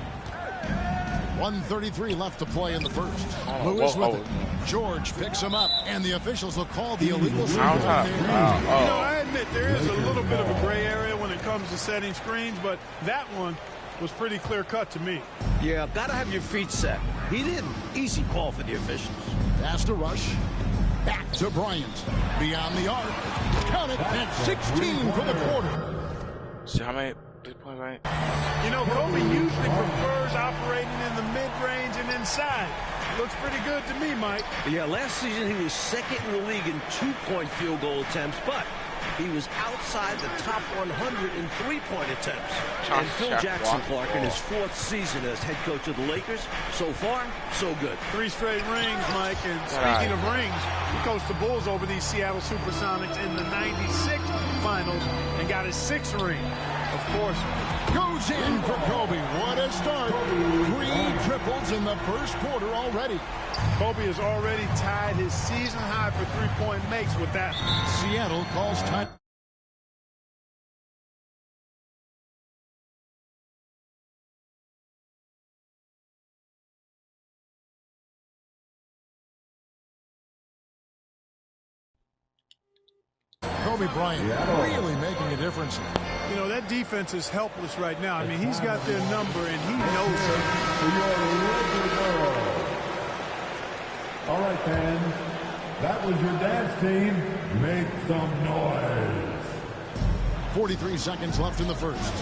Speaker 2: 1:33 left to play in the first. Lewis with it. George picks him up, and the officials will call the illegal screen.
Speaker 5: You know, I admit there is a little bit of a gray area when it comes to setting screens, but that one was pretty clear cut to me.
Speaker 4: Yeah, gotta have your feet set. He didn't. Easy call for the officials.
Speaker 2: Pass to Rush. Back to Bryant. Beyond the arc. Count it at 16 for the quarter.
Speaker 1: See how many 3-point range?
Speaker 5: You know, Koby usually prefers operating in the mid-range and inside. Looks pretty good to me, Mike.
Speaker 4: Yeah, last season he was second in the league in 2-point field goal attempts, but he was outside the top 100 in 3-point attempts. And Phil Jackson Clark in his 4th season as head coach of the Lakers. So far, so good.
Speaker 5: 3 straight rings, Mike. And speaking of rings, he coached the Bulls over these Seattle Supersonics in the '96 finals and got his 6th ring. Of course,
Speaker 2: goes in for Koby. What a start. 3 triples in the first quarter already.
Speaker 5: Koby has already tied his season high for 3-point makes with that.
Speaker 2: Seattle calls time. Koby Bryant really making a difference.
Speaker 5: You know, that defense is helpless right now. I mean, he's got their number, and he knows it.
Speaker 3: All right, fans. That was your dance team. Make some noise.
Speaker 2: 43 seconds left in the first.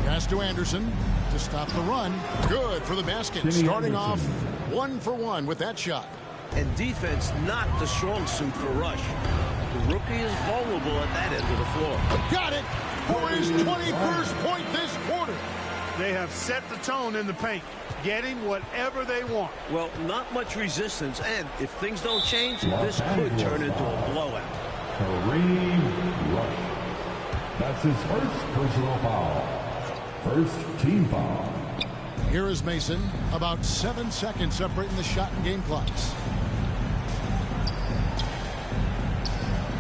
Speaker 2: Pass to Anderson to stop the run. Good for the basket. Starting off 1 for 1 with that shot.
Speaker 4: And defense not the strong suit for Rush. The rookie is vulnerable at that end of the floor.
Speaker 2: Got it for his 21st point this quarter.
Speaker 5: They have set the tone in the paint, getting whatever they want.
Speaker 4: Well, not much resistance, and if things don't change, this could turn into a blowout.
Speaker 3: Kareem Rush. That's his first personal foul. First team foul.
Speaker 2: Here is Mason. About 7 seconds separating the shot and game clocks.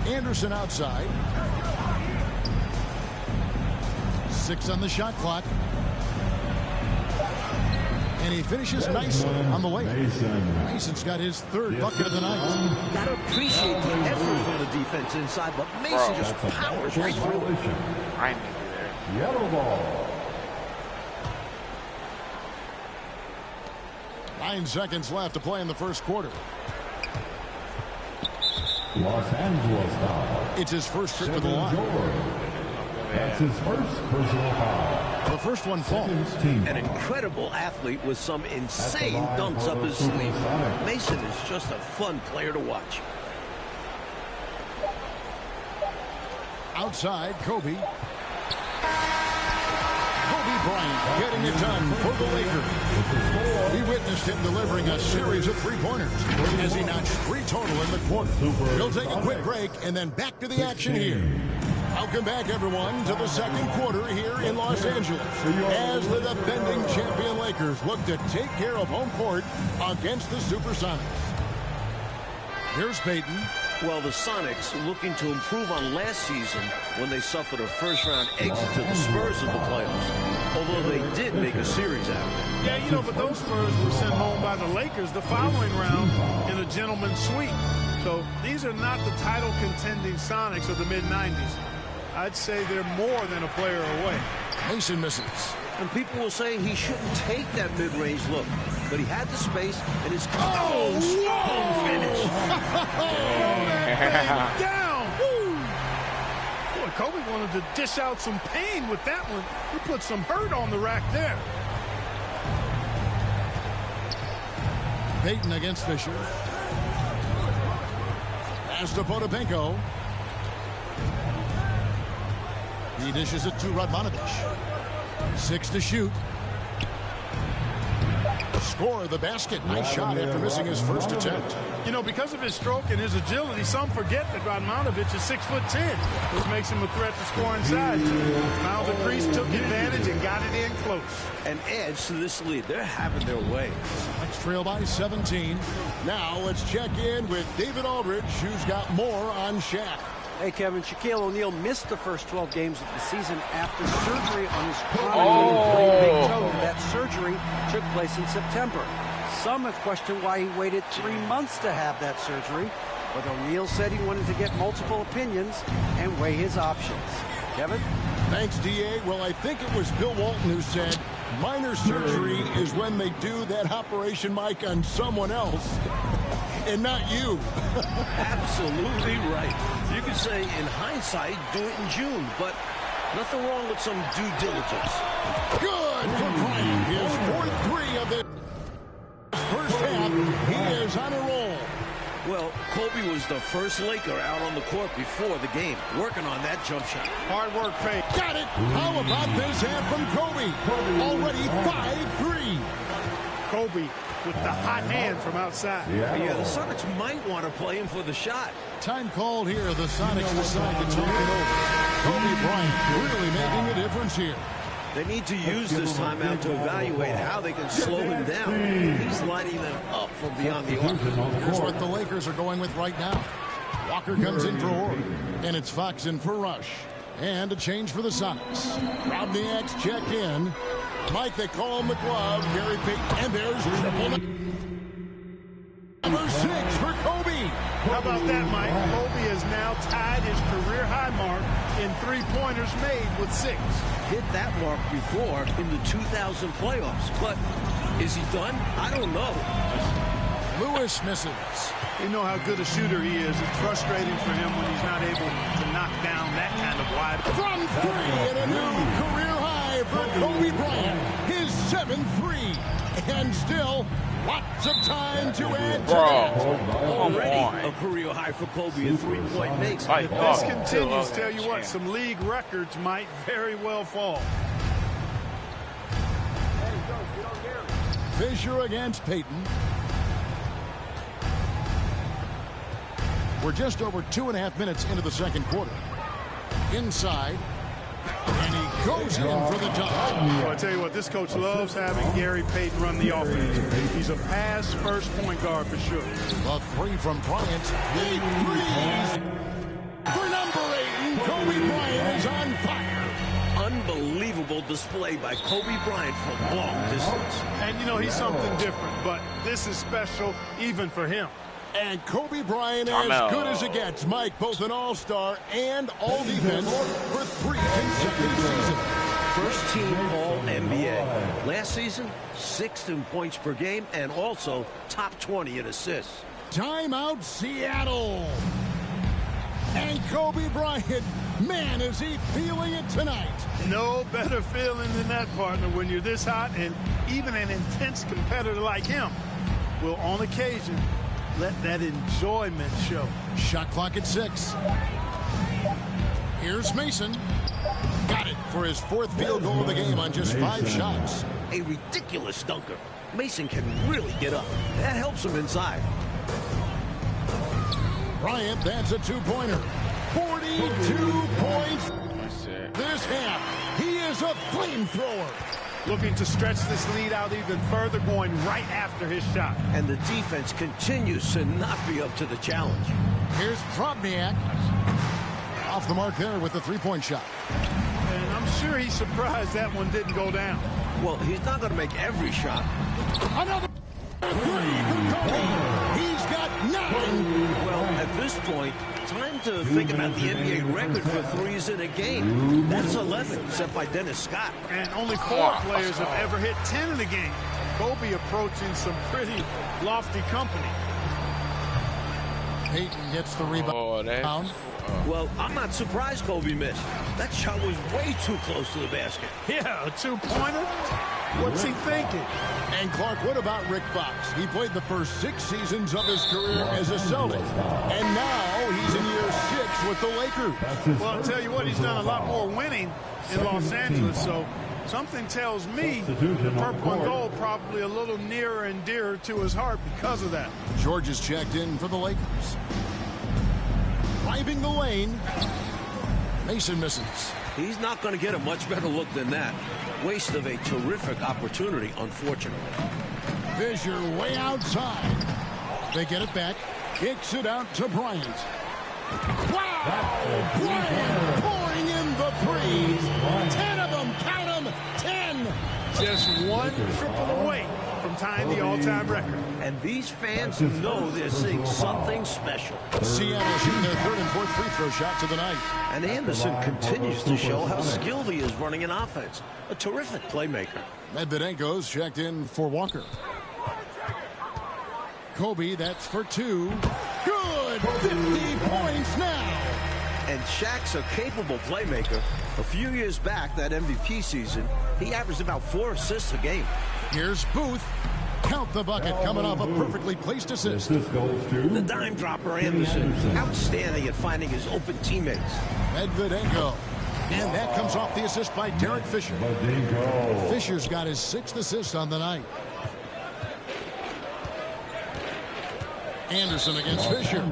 Speaker 2: Anderson outside. 6 on the shot clock. And he finishes nicely on the way. Mason's got his 3rd bucket of the night.
Speaker 4: Got to appreciate the effort from the defense inside, but Mason just powers right through it.
Speaker 1: I need you there.
Speaker 3: Yellow ball.
Speaker 2: 9 seconds left to play in the first quarter.
Speaker 3: Los Angeles foul.
Speaker 2: It's his first trip to the line.
Speaker 3: That's his first personal foul.
Speaker 2: The first one falls.
Speaker 4: An incredible athlete with some insane dunks up his sleeve. Mason is just a fun player to watch.
Speaker 2: Outside, Koby. Koby Bryant getting it done for the Lakers. We witnessed him delivering a series of 3-pointers as he notched 3 total in the quarter. He'll take a quick break and then back to the action here. Welcome back, everyone, to the second quarter here in Los Angeles as the defending champion Lakers look to take care of home court against the Supersonics. Here's Peyton.
Speaker 4: Well, the Sonics looking to improve on last season when they suffered a first-round exit to the Spurs of the playoffs, although they did make a series out of it.
Speaker 5: Yeah, you know, but those Spurs were sent home by the Lakers the following round in a gentleman's sweep. So these are not the title-contending Sonics of the mid-'90s. I'd say they're more than a player away.
Speaker 2: Mason misses.
Speaker 4: And people will say he shouldn't take that mid-range look, but he had the space and his close finish.
Speaker 5: Down. Woo. Boy, Koby wanted to dish out some pain with that one. He put some hurt on the rack there.
Speaker 2: Peyton against Fisher. Pass to Potapenko. He dishes it to Radmanovich. 6 to shoot. Score the basket. Nice shot after missing his first attempt.
Speaker 5: You know, because of his stroke and his agility, some forget that Radmanovich is 6'10", which makes him a threat to score inside. Found the crease, took advantage, and got it in close.
Speaker 4: And adds to this lead. They're having their way.
Speaker 2: Let's trail by 17. Now let's check in with David Aldridge, who's got more on Shaq.
Speaker 6: Hey, Kevin, Shaquille O'Neal missed the first 12 games of the season after surgery on his chronic inflamed big toe. That surgery took place in September. Some have questioned why he waited 3 months to have that surgery, but O'Neal said he wanted to get multiple opinions and weigh his options. Kevin?
Speaker 2: Thanks, D.A. Well, I think it was Bill Walton who said minor surgery is when they do that operation, Mike, on someone else and not you.
Speaker 4: Absolutely right. You could say, in hindsight, do it in June, but nothing wrong with some due diligence.
Speaker 2: Good for Bryant. His fourth three of the first half. He is on a roll.
Speaker 4: Well, Koby was the first Laker out on the court before the game, working on that jump shot.
Speaker 5: Hard work paid.
Speaker 2: Got it. How about this half from Koby? Already 5-3.
Speaker 5: Koby with the hot hand from outside.
Speaker 4: Yeah, the Sonics might want to play him for the shot.
Speaker 2: Time called here. The Sonics decide to talk it over. Koby Bryant really making a difference here.
Speaker 4: They need to use this timeout to evaluate how they can slow him down. He's lighting them up from beyond the arc.
Speaker 2: Here's what the Lakers are going with right now. Walker comes in for Horry, and it's Fox in for Rush. And a change for the Sonics. Robniak's checked in. Mike, they call him the glove. Gary Payton, and there's triple number 6 for Koby.
Speaker 5: How about that, Mike? Koby has now tied his career high mark in three-pointers made with 6.
Speaker 4: Hit that mark before in the 2000 playoffs. But is he done? I don't know.
Speaker 2: Lewis misses.
Speaker 5: You know how good a shooter he is. It's frustrating for him when he's not able to knock down that kind of wide.
Speaker 2: From 3 and a new career high for Koby Bryant. His 7th 3. And still lots of time to add to that.
Speaker 4: Already a career high for Koby in three-point makes.
Speaker 5: If this continues, tell you what, some league records might very well fall.
Speaker 2: Fisher against Payton. We're just over 2.5 minutes into the second quarter. Inside. And he goes in for the dunk.
Speaker 5: Well, I tell you what, this coach loves having Gary Payton run the offense. He's a pass-first point guard for sure.
Speaker 2: The 3 from Bryant. Big threes for number 8. And Koby Bryant is on fire.
Speaker 4: Unbelievable display by Koby Bryant from long distance.
Speaker 5: And, you know, he's something different, but this is special even for him.
Speaker 2: And Koby Bryant as good as it gets. Mike, both an all-star and all-defense for 3 consecutive seasons.
Speaker 4: First team All-NBA. Last season, 6th in points per game and also top 20 in assists.
Speaker 2: Timeout Seattle. And Koby Bryant, man, is he feeling it tonight.
Speaker 5: No better feeling than that, partner, when you're this hot, and even an intense competitor like him will, on occasion, let that enjoyment show.
Speaker 2: Shot clock at 6. Here's Mason. Got it for his 4th field goal of the game on just 5 shots.
Speaker 4: A ridiculous dunker. Mason can really get up. That helps him inside.
Speaker 2: Bryant, that's a 2-pointer. 42 points. This half, he is a flamethrower.
Speaker 5: Looking to stretch this lead out even further, going right after his shot.
Speaker 4: And the defense continues to not be up to the challenge.
Speaker 2: Here's Robniak. Off the mark there with the 3-point shot.
Speaker 5: And I'm sure he's surprised that one didn't go down.
Speaker 4: Well, he's not going to make every shot.
Speaker 2: Another 3 for Koby. He's got 9.
Speaker 4: Well, at this point, time to think about the NBA record for threes in a game. That's 11, set by Dennis Scott.
Speaker 5: And only 4 players have ever hit 10 in a game. Koby approaching some pretty lofty company.
Speaker 2: Payton gets the rebound.
Speaker 4: Well, I'm not surprised Koby missed. That shot was way too close to the basket.
Speaker 5: Yeah, a 2-pointer? What's he thinking?
Speaker 2: And Clark, what about Rick Fox? He played the first 6 seasons of his career as a Celtic. And now he's in year 6 with the Lakers.
Speaker 5: Well, I'll tell you what, he's done a lot more winning in Los Angeles, so something tells me the purple and gold probably a little nearer and dearer to his heart because of that.
Speaker 2: George is checked in for the Lakers. Driving the lane. Mason misses.
Speaker 4: He's not going to get a much better look than that. Waste of a terrific opportunity, unfortunately.
Speaker 2: Fisher way outside. They get it back. Kicks it out to Bryant. Wow! Bryant pouring in the threes. 10 of them. Count them. 10.
Speaker 5: Just one triple away from tying the all-time record.
Speaker 4: And these fans know they're seeing something special.
Speaker 2: Seattle shooting their 3rd and 4th free throw shots of the night.
Speaker 4: And Anderson continues to show how skilled he is running an offense. A terrific playmaker.
Speaker 2: Medvedenko's checked in for Walker. Koby, that's for 2. Good! 50 points now!
Speaker 4: And Shaq's a capable playmaker. A few years back, that MVP season, he averaged about 4 assists a game.
Speaker 2: Here's Booth. Count the bucket, coming off a perfectly placed assist.
Speaker 4: The dime dropper Anderson, outstanding at finding his open teammates.
Speaker 2: Medvedenko. And that comes off the assist by Derek Fisher. Fisher's got his 6th assist on the night. Anderson against Fisher.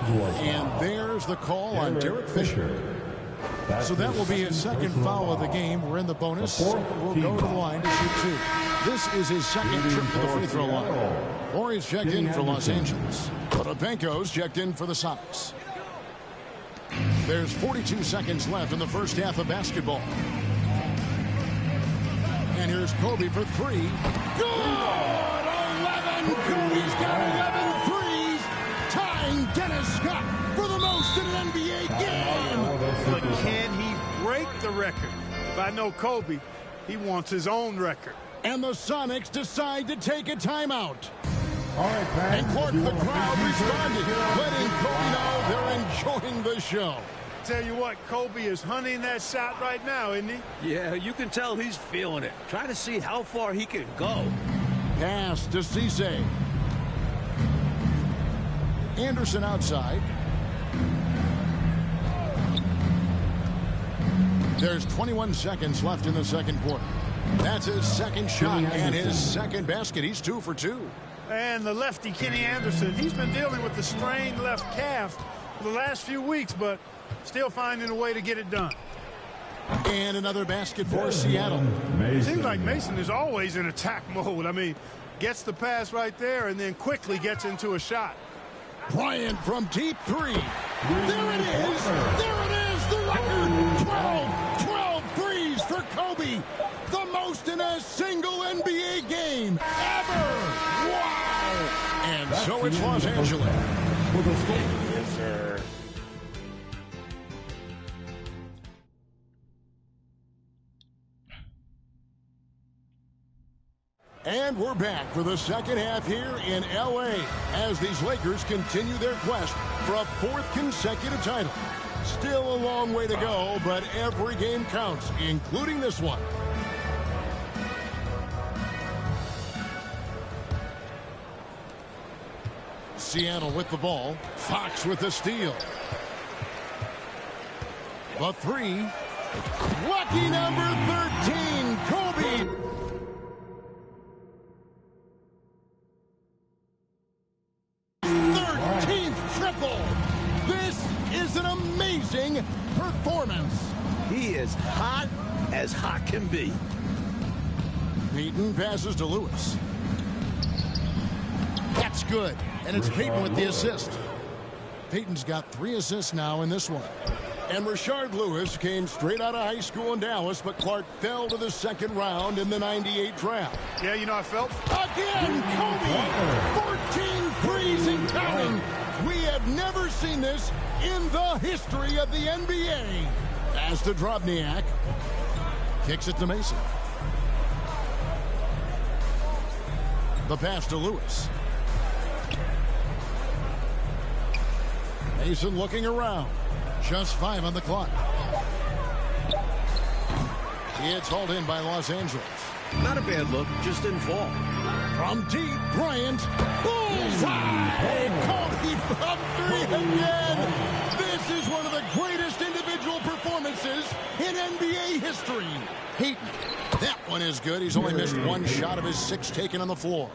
Speaker 2: And there's the call on Derek Fisher. So that will be his 2nd foul of the game. We're in the bonus. We'll go to the line to shoot 2. This is his 2nd trip to the free throw line. Horry's checked in for Los Angeles. Potapenko's checked in for the Sonics. There's 42 seconds left in the first half of basketball. And here's Koby for 3. Good! 11! Koby's got 11 threes! Tying Dennis Scott for the most in an NBA game!
Speaker 5: But can he break the record? If I know Koby, he wants his own record.
Speaker 2: And the Sonics decide to take a timeout.
Speaker 3: All right, fans.
Speaker 2: And Clark, the crowd responded, letting Koby know they're enjoying the show.
Speaker 5: Tell you what, Koby is hunting that shot right now, isn't he?
Speaker 4: Yeah, you can tell he's feeling it. Trying to see how far he can go.
Speaker 2: Pass to Cisse. Anderson outside. There's 21 seconds left in the second quarter. That's his 2nd shot and his 2nd basket. He's 2 for 2.
Speaker 5: And the lefty, Kenny Anderson, he's been dealing with the strained left calf for the last few weeks, but still finding a way to get it done.
Speaker 2: And another basket for Seattle.
Speaker 5: Seems like Mason is always in attack mode. I mean, gets the pass right there and then quickly gets into a shot.
Speaker 2: Bryant from deep 3. There it is. There it is. The record. 12 threes for Koby. The most in a single NBA game ever. Wow. And so it's Los Angeles.
Speaker 1: Yes, sir.
Speaker 2: And we're back for the second half here in L.A. as these Lakers continue their quest for a 4th consecutive title. Still a long way to go, but every game counts, including this one. Seattle with the ball. Fox with the steal. The 3. Lucky number 13, Koby. This is an amazing performance.
Speaker 4: He is hot as hot can be.
Speaker 2: Payton passes to Lewis. That's good. And it's Payton with the assist. Payton's got 3 assists now in this one. And Rashard Lewis came straight out of high school in Dallas, but Clark fell to the 2nd round in the '98 draft.
Speaker 5: Yeah, you know, I felt...
Speaker 2: Again, Koby! 14 threes and counting. We have never seen this in the history of the NBA. Pass to Drobniak. Kicks it to Mason. The pass to Lewis. Mason looking around. Just 5 on the clock. It's hauled in by Los Angeles.
Speaker 4: Not a bad look, just didn't fall.
Speaker 2: From deep, Bryant. Bullseye! Koby from 3 again. This is one of the greatest individual performances in NBA history. Payton. That one is good. He's only missed 1 shot of his 6 taken on the floor.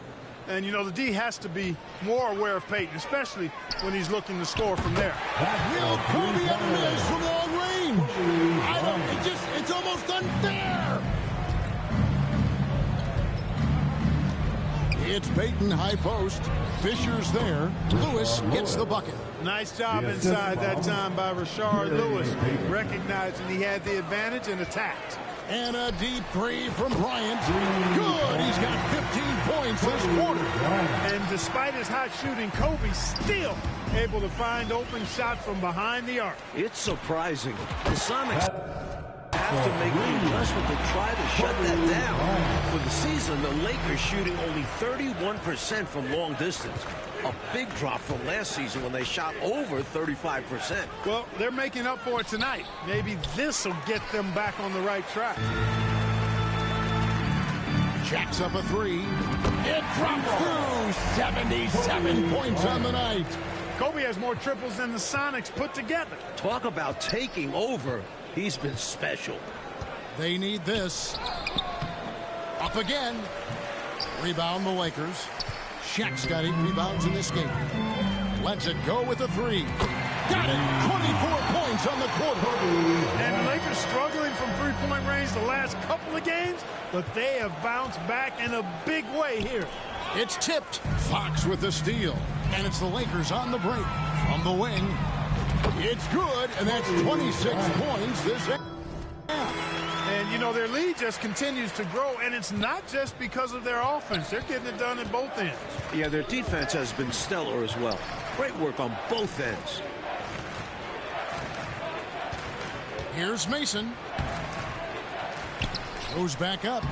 Speaker 5: And, you know, the D has to be more aware of Payton, especially when he's looking to score from there.
Speaker 2: Will Koby ever miss from long range? It's almost unfair. It's Payton, high post. Fisher's there. Lewis gets the bucket.
Speaker 5: Nice job inside that time by Rashard Lewis, recognizing he had the advantage and attacked.
Speaker 2: And a deep 3 from Bryant. Good. He's got 15 points this quarter.
Speaker 5: And despite his hot shooting, Koby still able to find open shots from behind the arc.
Speaker 4: It's surprising. The Sonics have to make the adjustment to try to shut that down. For For the season, the Lakers shooting only 31% from long distance. A big drop from last season when they shot over 35%.
Speaker 5: Well, they're making up for it tonight. Maybe this will get them back on the right track.
Speaker 2: Jacks up a three. It drops through. 77 points on the night.
Speaker 5: Koby has more triples than the Sonics put together.
Speaker 4: Talk about taking over. He's been special.
Speaker 2: They need this. Up again. Rebound the Lakers. Shaq's got 8 rebounds in this game. Lets it go with a three. Got it. 24 points on the quarter.
Speaker 5: And the Lakers struggling from three-point range the last couple of games, but they have bounced back in a big way here.
Speaker 2: It's tipped. Fox with the steal. And it's the Lakers on the break. From the wing. It's good, and that's 26 points this half.
Speaker 5: And, you know, their lead just continues to grow, and it's not just because of their offense. They're getting it done at both ends.
Speaker 4: Yeah, their defense has been stellar as well. Great work on both ends.
Speaker 2: Here's Mason. Goes back up,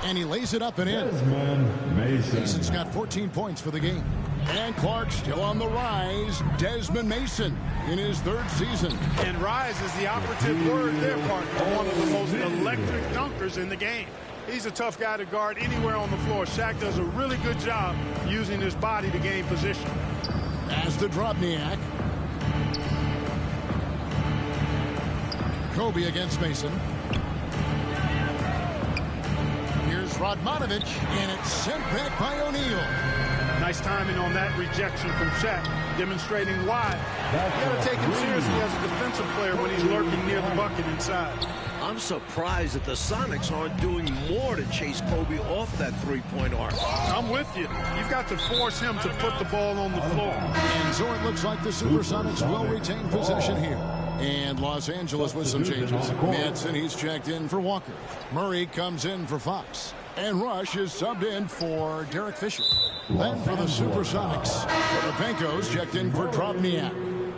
Speaker 2: and he lays it up and in.
Speaker 3: Desmond Mason.
Speaker 2: Mason's got 14 points for the game. And Clark still on the rise. Desmond Mason in his 3rd season.
Speaker 5: And rise is the operative word there, partner. One of the most electric dunkers in the game. He's a tough guy to guard anywhere on the floor. Shaq does a really good job using his body to gain position.
Speaker 2: As to Drobniak. Koby against Mason. Here's Radmanovic, and it's sent back by O'Neal.
Speaker 5: Nice timing on that rejection from Shaq, demonstrating why. You got to take him seriously as a defensive player when he's lurking near the bucket inside.
Speaker 4: I'm surprised that the Sonics aren't doing more to chase Koby off that three-point arc.
Speaker 5: I'm with you. You've got to force him to put the ball on the floor.
Speaker 2: And so it looks like the Supersonics will retain possession here. And Los Angeles with some changes. Madsen, he's checked in for Walker. Murray comes in for Fox. And Rush is subbed in for Derek Fisher. Then for the Supersonics, Potapenko's checked in for Drobniak.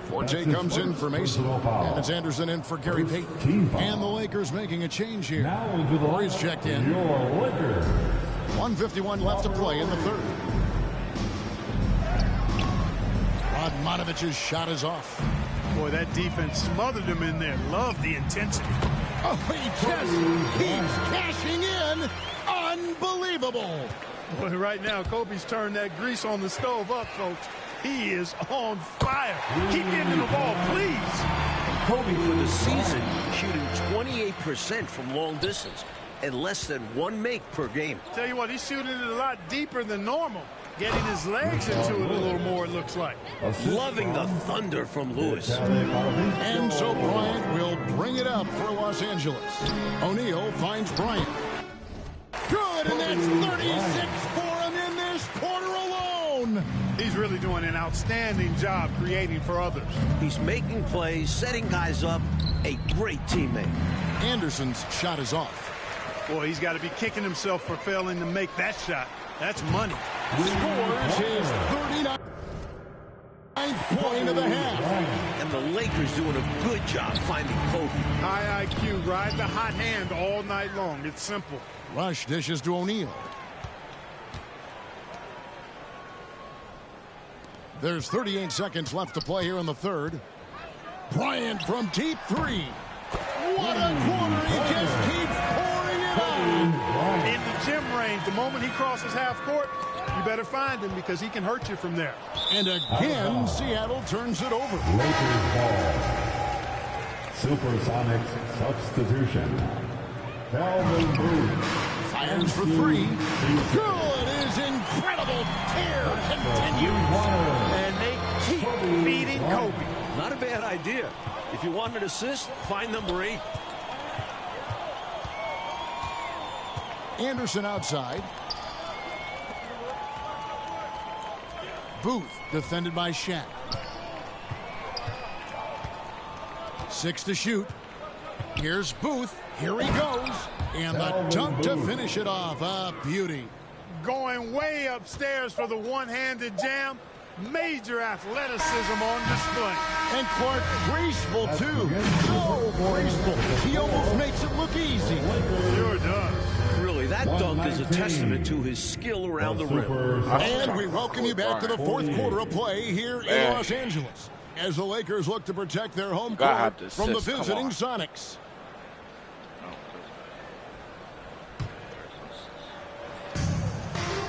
Speaker 2: Forte comes in for Mason. And it's Anderson in for Gary Payton. And the Lakers making a change here. Murray's checked in. 1:51 left to play in the 3rd. Radmanovic's shot is off.
Speaker 5: Boy, that defense smothered him in there. Love the intensity.
Speaker 2: Oh, he just keeps cashing in. Unbelievable.
Speaker 5: Boy, right now, Kobe's turned that grease on the stove up, folks. He is on fire. Keep getting the ball, please.
Speaker 4: Koby for the season shooting 28% from long distance and less than 1 make per game.
Speaker 5: Tell you what, he's shooting it a lot deeper than normal. Getting his legs into it a little more, it looks like.
Speaker 4: Loving the thunder from Lewis.
Speaker 2: And so Bryant will bring it up for Los Angeles. O'Neal finds Bryant. Good, and that's 36 for him in this quarter alone.
Speaker 5: He's really doing an outstanding job creating for others.
Speaker 4: He's making plays, setting guys up, a great teammate.
Speaker 2: Anderson's shot is off.
Speaker 5: Boy, he's got to be kicking himself for failing to make that shot. That's money.
Speaker 2: Scores his 39th point of the half.
Speaker 4: And the Lakers doing a good job finding Koby.
Speaker 5: High IQ, ride the hot hand all night long. It's simple.
Speaker 2: Rush dishes to O'Neal. There's 38 seconds left to play here in the 3rd. Bryant from deep 3. What a quarter. He just keeps pouring it on.
Speaker 5: In the gym range, the moment he crosses half court, you better find him because he can hurt you from there.
Speaker 2: And again, Seattle turns it over.
Speaker 3: Lakers ball. Supersonics substitution. Calvin Booth.
Speaker 2: Fires for 3. Good. His incredible tear continues.
Speaker 5: And they keep feeding Koby.
Speaker 4: Not a bad idea. If you want an assist, find number 8.
Speaker 2: Anderson outside. Booth defended by Shaq. 6 to shoot. Here's Booth. Here he goes. And the dunk to finish it off. A beauty.
Speaker 5: Going way upstairs for the one-handed jam. Major athleticism on display.
Speaker 2: And Clark graceful too. So graceful. He almost makes it look easy.
Speaker 5: Sure does.
Speaker 4: Really, That dunk is a testament to his skill around the rim.
Speaker 2: And we welcome you back to the fourth quarter of play here in Los Angeles, as the Lakers look to protect their home court from the visiting Sonics.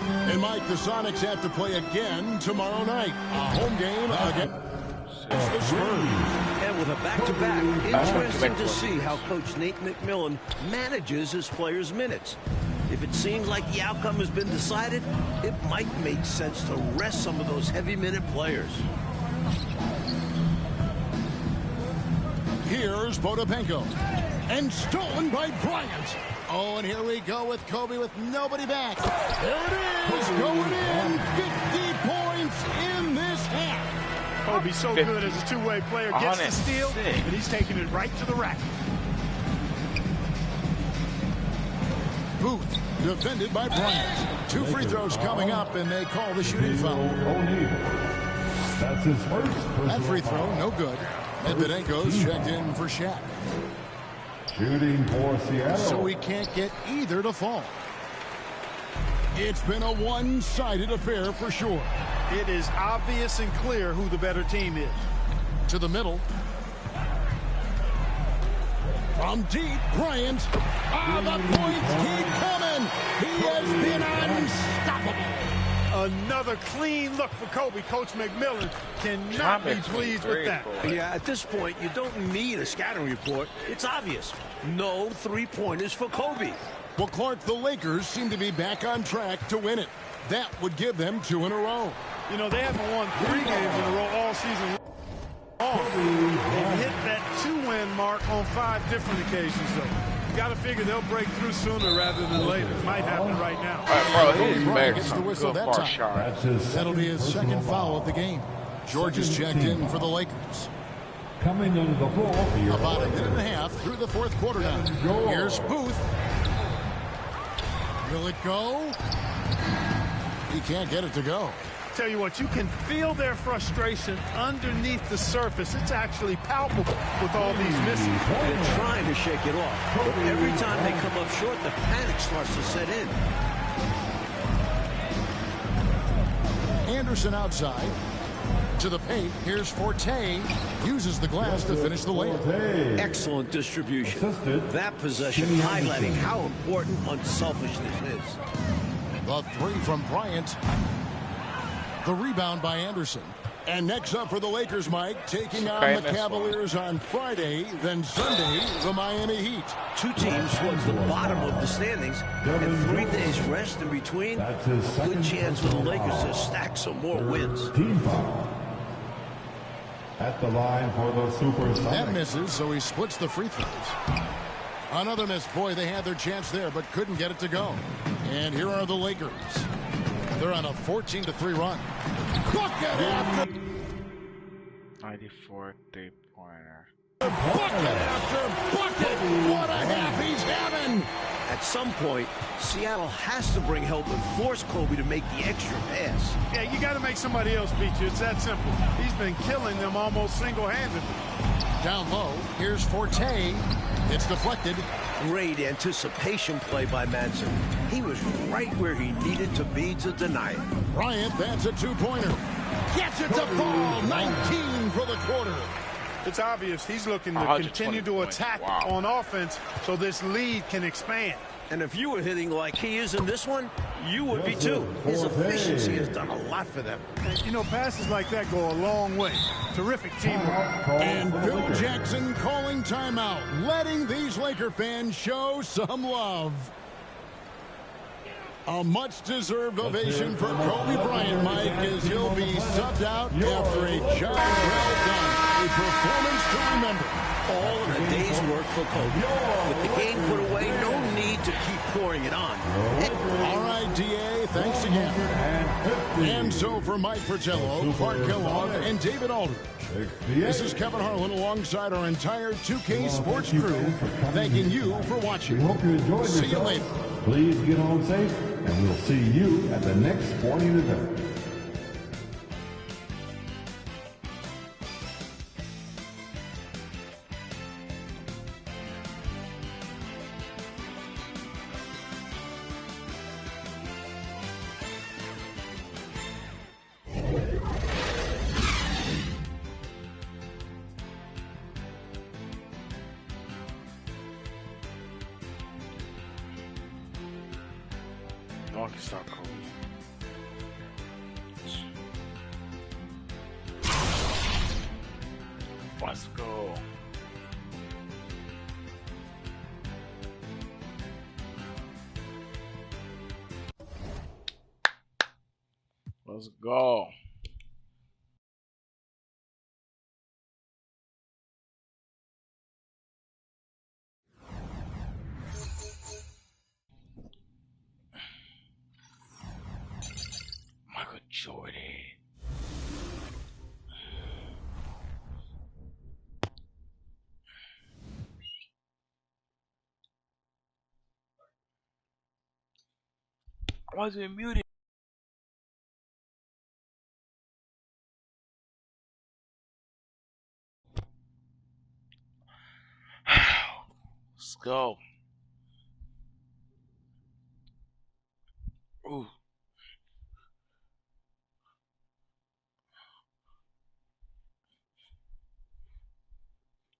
Speaker 2: And Mike, the Sonics have to play again tomorrow night. A home game against the Spurs.
Speaker 4: And with a back-to-back, interesting to see how Coach Nate McMillan manages his players' minutes. If it seems like the outcome has been decided, it might make sense to rest some of those heavy-minute players.
Speaker 2: Here's Potapenko. And stolen by Bryant. Oh, and here we go with Koby with nobody back. There it is, going in. 50 points in this half.
Speaker 5: Koby's so good as a two-way player. Gets the steal, and he's taking it right to the rack.
Speaker 2: Booth, defended by Bryant. 2 free throws coming up, and they call the shooting foul.
Speaker 3: That's his first.
Speaker 2: That free throw, no good. Medvedenko's checked in for Shaq.
Speaker 3: Shooting for Seattle.
Speaker 2: So we can't get either to fall. It's been a one-sided affair for sure.
Speaker 5: It is obvious and clear who the better team is.
Speaker 2: To the middle. From deep, Bryant. The points keep coming. He has been unstoppable.
Speaker 5: Another clean look for Koby. Coach McMillan cannot be pleased with that.
Speaker 4: Yeah, at this point, you don't need a scouting report. It's obvious. No three-pointers for Koby.
Speaker 2: Well, Clark, the Lakers seem to be back on track to win it. That would give them 2 in a row.
Speaker 5: You know, they haven't won 3 games in a row all season long. They've hit that 2-win mark on 5 different occasions, though. You got to figure they'll break through sooner rather than later. It might happen right now.
Speaker 1: Bro, he's made
Speaker 2: gets the
Speaker 1: some
Speaker 2: whistle
Speaker 1: good
Speaker 2: that
Speaker 1: far
Speaker 2: time.
Speaker 1: shots.
Speaker 2: That'll be his second foul of the game. George is checked in for the Lakers.
Speaker 3: Coming into the floor.
Speaker 2: About a minute and a half through the fourth quarter now. Here's Booth. Will it go? He can't get it to go.
Speaker 5: Tell you what, you can feel their frustration underneath the surface. It's actually palpable with all these misses.
Speaker 4: They're trying to shake it off. But every time they come up short, the panic starts to set in.
Speaker 2: Anderson outside. To the paint. Here's Forte. Uses the glass to finish the layup.
Speaker 4: Excellent distribution. That possession highlighting how important unselfishness is.
Speaker 2: The 3 from Bryant. The rebound by Anderson. And next up for the Lakers, Mike, taking on the Cavaliers on Friday, then Sunday, the Miami Heat.
Speaker 4: 2 teams towards the bottom of the standings, and 3 days rest in between. Good chance for the Lakers to stack some more wins.
Speaker 3: Team foul. At the line for the Supersonics.
Speaker 2: That misses, so he splits the free throws. Another miss. Boy, they had their chance there, but couldn't get it to go. And here are the Lakers. They're on a 14-3 run. Bucket after
Speaker 1: 94 3-pointer.
Speaker 2: bucket after bucket. What a half he's having.
Speaker 4: At some point, Seattle has to bring help and force Koby to make the extra pass.
Speaker 5: Yeah, you got to make somebody else beat you. It's that simple. He's been killing them almost single-handedly.
Speaker 2: Down low, here's Forte. It's deflected.
Speaker 4: Great anticipation play by Manson. He was right where he needed to be to deny it.
Speaker 2: Bryant, that's a 2-pointer. Gets it to fall. 19 for the quarter.
Speaker 5: It's obvious he's looking to
Speaker 1: 120
Speaker 5: continue to
Speaker 1: points.
Speaker 5: attack
Speaker 1: Wow.
Speaker 5: on offense so this lead can expand.
Speaker 4: And if you were hitting like he is in this one, you would be too. His efficiency has done a lot for them.
Speaker 5: And, you know, passes like that go a long way. Terrific teamwork.
Speaker 2: And Phil Jackson calling timeout, letting these Laker fans show some love. A much-deserved ovation for Koby Bryant, Mike, as he'll be subbed out after a job well done. A performance to remember.
Speaker 4: All in a day's work for Koby. With the game put away, no need to keep pouring it on.
Speaker 2: All right, DA, thanks again. And so for Mike Fratello, Clark Kellogg, and David Aldridge, this is Kevin Harlan alongside our entire 2K Sports crew, thanking you for watching.
Speaker 3: We hope you enjoyed
Speaker 2: See you
Speaker 3: yourself.
Speaker 2: later.
Speaker 3: Please get home safe, and we'll see you at the next sporting event.
Speaker 1: No one can stop Kobe. Let's go. Let's go. Michael Jordan. I wasn't muted. Let's go. Ooh.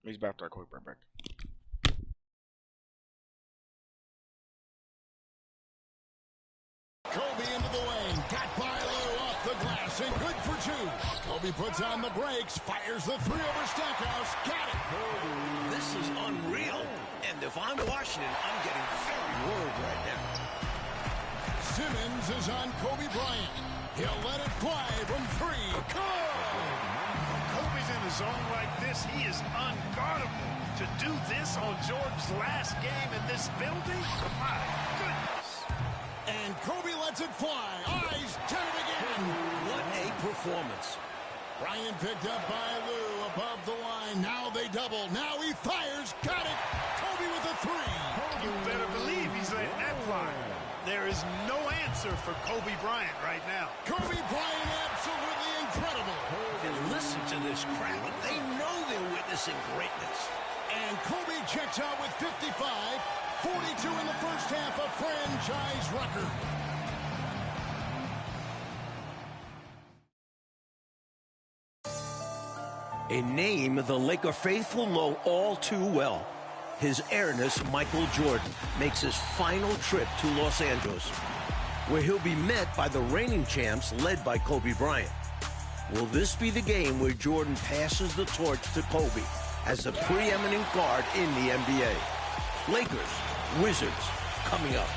Speaker 1: He's back there. Quick, right back.
Speaker 2: Koby into the lane, got by Lou off the glass, and good for two. Koby puts on the brakes, fires the three over Stackhouse, got it.
Speaker 4: This is unreal. And if I'm Washington, I'm getting very worried right now.
Speaker 2: Simmons is on Koby Bryant. He'll let it fly from three. Good!
Speaker 5: Kobe's in a zone like this. He is unguardable. To do this on Jordan's last game in this building? My goodness.
Speaker 2: And Koby lets it fly. Eyes, did it again.
Speaker 4: What a performance.
Speaker 2: Bryant picked up by Lou above the line. Now they double. Now he fires. Got it. Koby with a three.
Speaker 5: You better believe he's letting that fly. There is no answer for Koby Bryant right now.
Speaker 2: Koby Bryant absolutely incredible.
Speaker 4: And listen to this crowd. They know they're witnessing greatness.
Speaker 2: And Koby checks out with 55. 42 in the first half, a franchise record.
Speaker 4: A name the Laker faithful know all too well. His heiress, Michael Jordan, makes his final trip to Los Angeles, where he'll be met by the reigning champs led by Koby Bryant. Will this be the game where Jordan passes the torch to Koby as the preeminent guard in the NBA? Lakers, Wizards, coming up.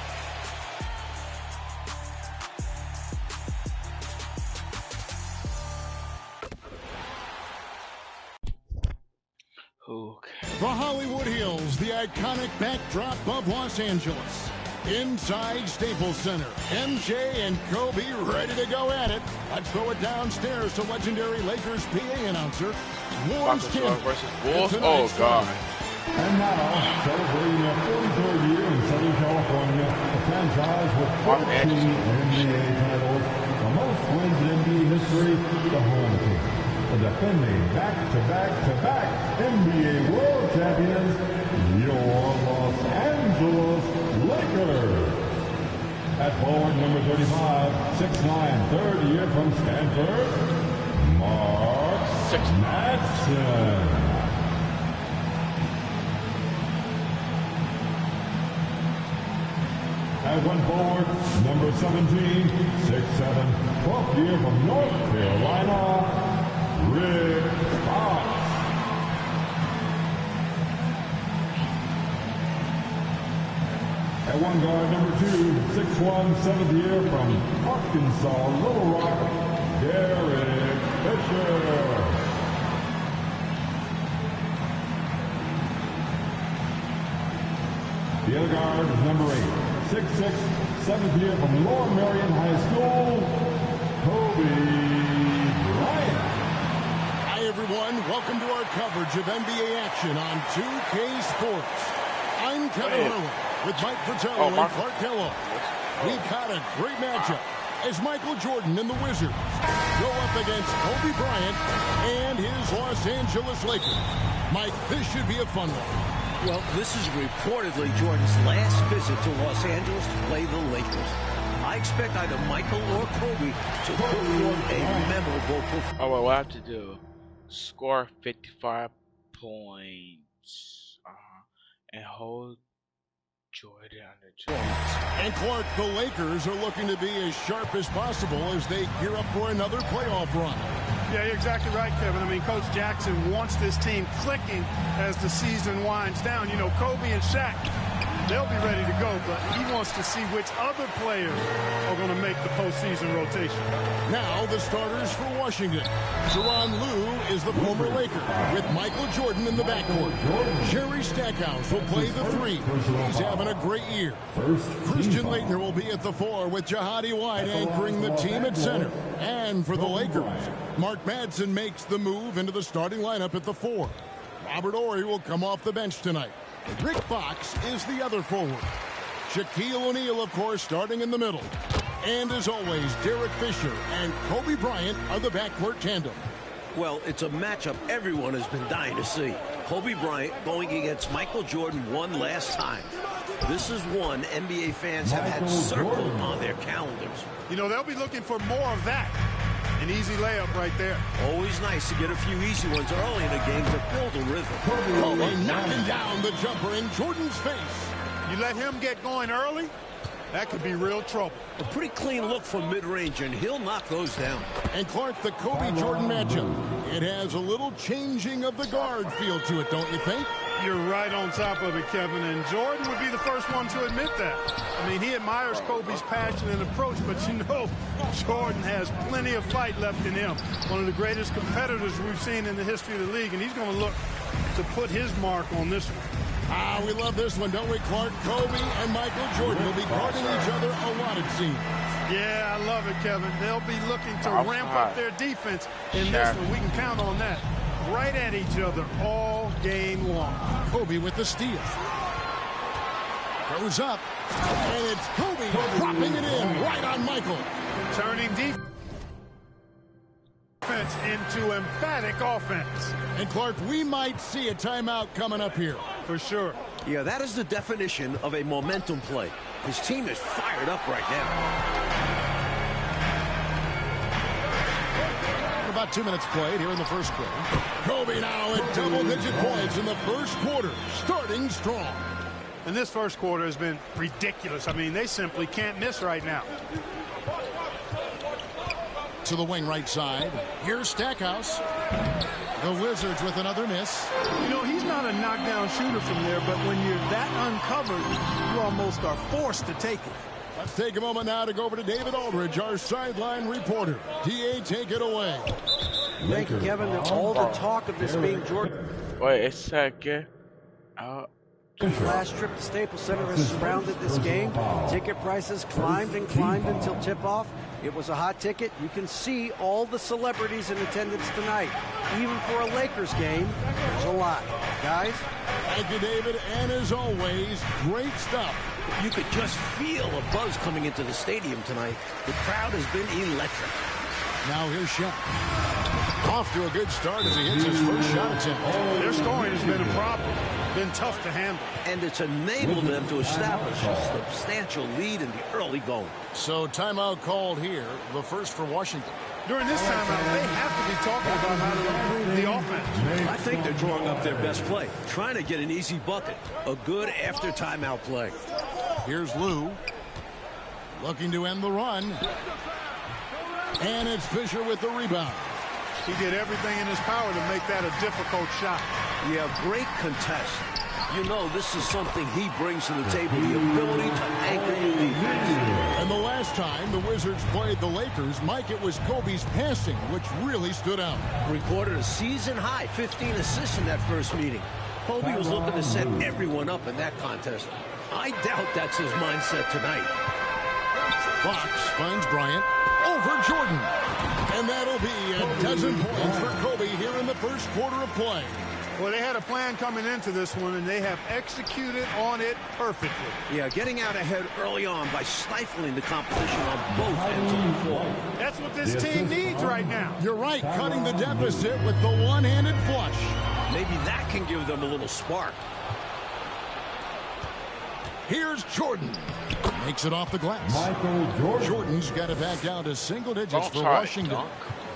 Speaker 1: Okay.
Speaker 2: The Hollywood Hills, the iconic backdrop of Los Angeles. Inside Staples Center, MJ and Koby ready to go at it. Let's throw it downstairs to legendary Lakers PA announcer, Warren
Speaker 1: versus Bulls. Oh, God.
Speaker 3: And now, celebrating their 43rd year in Southern California, the franchise with 14 NBA titles, the most wins in NBA history, the home team. The defending back-to-back-to-back NBA World Champions, your Los Angeles Lakers. At forward, number 35, 6'9", third year from Stanford, Mark Matson. At one forward, number 17, 6'7", 12th year from North Carolina, Rick Fox. At one guard, number 2, 6'1", 7th year from Arkansas, Little Rock, Derek Fisher. The other guard is number 8, 6'6", 7th year from Lower Merion High School, Koby Bryant.
Speaker 2: Hi, everyone. Welcome to our coverage of NBA action on 2K Sports. I'm Kevin Harlan with Mike Fratello and Clark Kellogg. We've got a great matchup as Michael Jordan and the Wizards go up against Koby Bryant and his Los Angeles Lakers. Mike, this should be a fun one.
Speaker 4: Well, this is reportedly Jordan's last visit to Los Angeles to play the Lakers. I expect either Michael or Koby to perform a memorable performance.
Speaker 1: Oh, well, what I have to do? Score 55 points. And hold
Speaker 2: And Clark, the Lakers are looking to be as sharp as possible as they gear up for another playoff run.
Speaker 5: Yeah, you're exactly right, Kevin. I mean, Coach Jackson wants this team clicking as the season winds down. You know, Koby and Shaq, they'll be ready to go, but he wants to see which other players are going to make the postseason rotation.
Speaker 2: Now the starters for Washington. Tyronn Lue is the former Laker with Michael Jordan in the backcourt. Jerry Stackhouse will play the 3. He's having a great year. Christian Laettner will be at the 4 with Jahadi White anchoring the team at center. And for the Lakers, Mark Madsen makes the move into the starting lineup at the 4. Robert Horry will come off the bench tonight. Rick Fox is the other forward. Shaquille O'Neal, of course, starting in the middle. And as always, Derek Fisher and Koby Bryant are the backcourt tandem.
Speaker 4: Well, it's a matchup everyone has been dying to see. Koby Bryant going against Michael Jordan one last time. This is one NBA fans have had circled on their calendars.
Speaker 5: You know, they'll be looking for more of that. An easy layup right there.
Speaker 4: Always nice to get a few easy ones early in a game to build a rhythm.
Speaker 2: Koby knocking down the jumper in Jordan's face.
Speaker 5: You let him get going early, that could be real trouble.
Speaker 4: A pretty clean look from mid-range, and he'll knock those down.
Speaker 2: And Clark, the Kobe-Jordan matchup. It has a little changing of the guard feel to it, don't you think?
Speaker 5: You're right on top of it, Kevin, and Jordan would be the first one to admit that. I mean, he admires Kobe's passion and approach, but you know, Jordan has plenty of fight left in him. One of the greatest competitors we've seen in the history of the league, and he's going to look to put his mark on this one.
Speaker 2: Ah, we love this one, don't we, Clark? Kobe and Michael Jordan will be guarding each other a lot, it seems.
Speaker 5: Yeah, I love it, Kevin. They'll be looking to ramp up their defense in this one. We can count on that. Right at each other all game long.
Speaker 2: Kobe with the steal. Goes up. And it's Kobe dropping it in right on Michael.
Speaker 5: Turning defense into emphatic offense.
Speaker 2: And Clark, we might see a timeout coming up here.
Speaker 5: For sure.
Speaker 4: Yeah, that is the definition of a momentum play. His team is fired up right now.
Speaker 2: About 2 minutes played here in the first quarter. Kobe now at double-digit points in the first quarter, starting strong.
Speaker 5: And this first quarter has been ridiculous. I mean, they simply can't miss right now.
Speaker 2: To the wing right side. Here's Stackhouse. The Wizards with another miss.
Speaker 5: You know, he's not a knockdown shooter from there, but when you're that uncovered, you almost are forced to take it.
Speaker 2: Let's take a moment now to go over to David Aldridge, our sideline reporter. DA, take it away.
Speaker 6: Thank you, Kevin. All the talk of this being Jordan.
Speaker 1: Wait a second.
Speaker 6: Last trip to Staples Center has surrounded this game. Ticket prices climbed and climbed until tip-off. It was a hot ticket. You can see all the celebrities in attendance tonight. Even for a Lakers game, there's a lot. Guys?
Speaker 2: Thank you, David. And as always, great stuff.
Speaker 4: You could just feel a buzz coming into the stadium tonight. The crowd has been electric.
Speaker 2: Now here's Shaq. Off to a good start as he hits his first shot attempt.
Speaker 5: Their scoring has been a problem. Been tough to handle.
Speaker 4: And it's enabled them to establish a substantial lead in the early going.
Speaker 2: So timeout called here, the first for Washington.
Speaker 5: During this timeout, they have to be talking about how to improve the offense.
Speaker 4: I think they're drawing up their best play, trying to get an easy bucket. A good after timeout play.
Speaker 2: Here's Lue. Looking to end the run. And it's Fisher with the rebound.
Speaker 5: He did everything in his power to make that a difficult shot.
Speaker 4: Yeah, great contest. You know, this is something he brings to the table, the ability to anchor the defense.
Speaker 2: And the last time the Wizards played the Lakers, Mike, it was Kobe's passing, which really stood out.
Speaker 4: Recorded a season-high 15 assists in that first meeting. Kobe was looking to set everyone up in that contest. I doubt that's his mindset tonight.
Speaker 2: Fox finds Bryant over Jordan. And that'll be a dozen points for Kobe here in the first quarter of play.
Speaker 5: Well, they had a plan coming into this one, and they have executed on it perfectly.
Speaker 4: Yeah, getting out ahead early on by stifling the competition on both ends of the floor.
Speaker 5: That's what this team needs right now.
Speaker 2: You're right, cutting the deficit with the one-handed flush.
Speaker 4: Maybe that can give them a little spark.
Speaker 2: Here's Jordan. Makes it off the glass.
Speaker 3: Michael Jordan.
Speaker 2: Jordan's got it back down to single digits for Washington.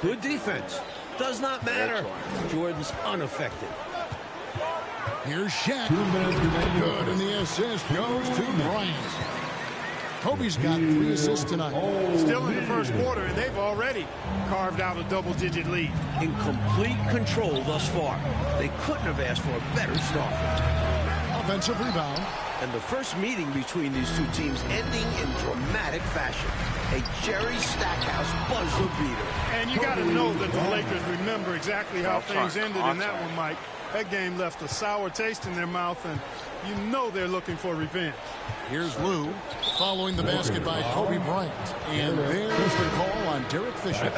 Speaker 4: Good defense. Does not matter. Jordan's unaffected.
Speaker 2: Here's Shaq.
Speaker 3: 2 minutes remaining.
Speaker 2: Good, and the assist goes to Bryant. Kobe's got 3 assists tonight.
Speaker 5: Still in the first quarter, and they've already carved out a double-digit lead.
Speaker 4: In complete control thus far. They couldn't have asked for a better start.
Speaker 2: Offensive rebound.
Speaker 4: And the first meeting between these two teams ending in dramatic fashion. A Jerry Stackhouse buzzer beater.
Speaker 5: And you got to know that the Lakers remember exactly how things ended in that one, Mike. That game left a sour taste in their mouth, and you know they're looking for revenge.
Speaker 2: Here's Lou following the basket by Koby Bryant. And there's the call on Derek Fisher.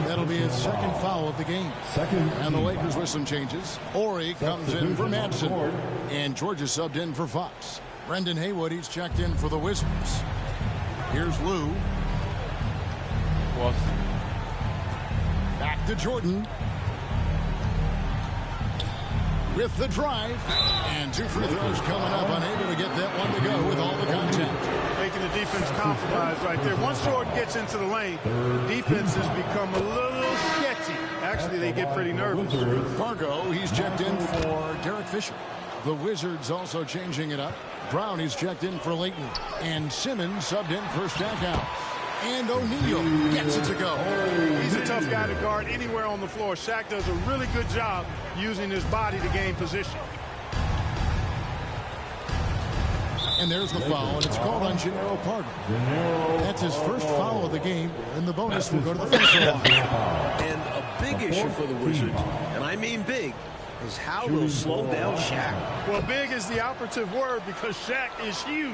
Speaker 2: That'll be his second foul of the game. And the Lakers with some changes. Ori comes in for Madsen. And Georgia subbed in for Fox. Brendan Haywood, he's checked in for the Wizards. Here's Lou. Back to Jordan. With the drive, and 2 free throws coming up, unable to get that one to go with all the contact.
Speaker 5: Making the defense compromise right there. Once Jordan gets into the lane, defense has become a little sketchy. Actually, they get pretty nervous.
Speaker 2: Fargo, he's checked in for Derek Fisher. The Wizards also changing it up. Brown, he's checked in for Leighton. And Simmons subbed in for Stackhouse. And O'Neal gets it to go.
Speaker 5: He's a tough guy to guard anywhere on the floor. Shaq does a really good job using his body to gain position.
Speaker 2: And there's the foul, and it's called on Gennaro Pargo. That's his first foul of the game, and the bonus will go to the free throw line.
Speaker 4: And a big issue for the Wizards, and I mean big, is how they'll slow down Shaq.
Speaker 5: Well, big is the operative word because Shaq is huge.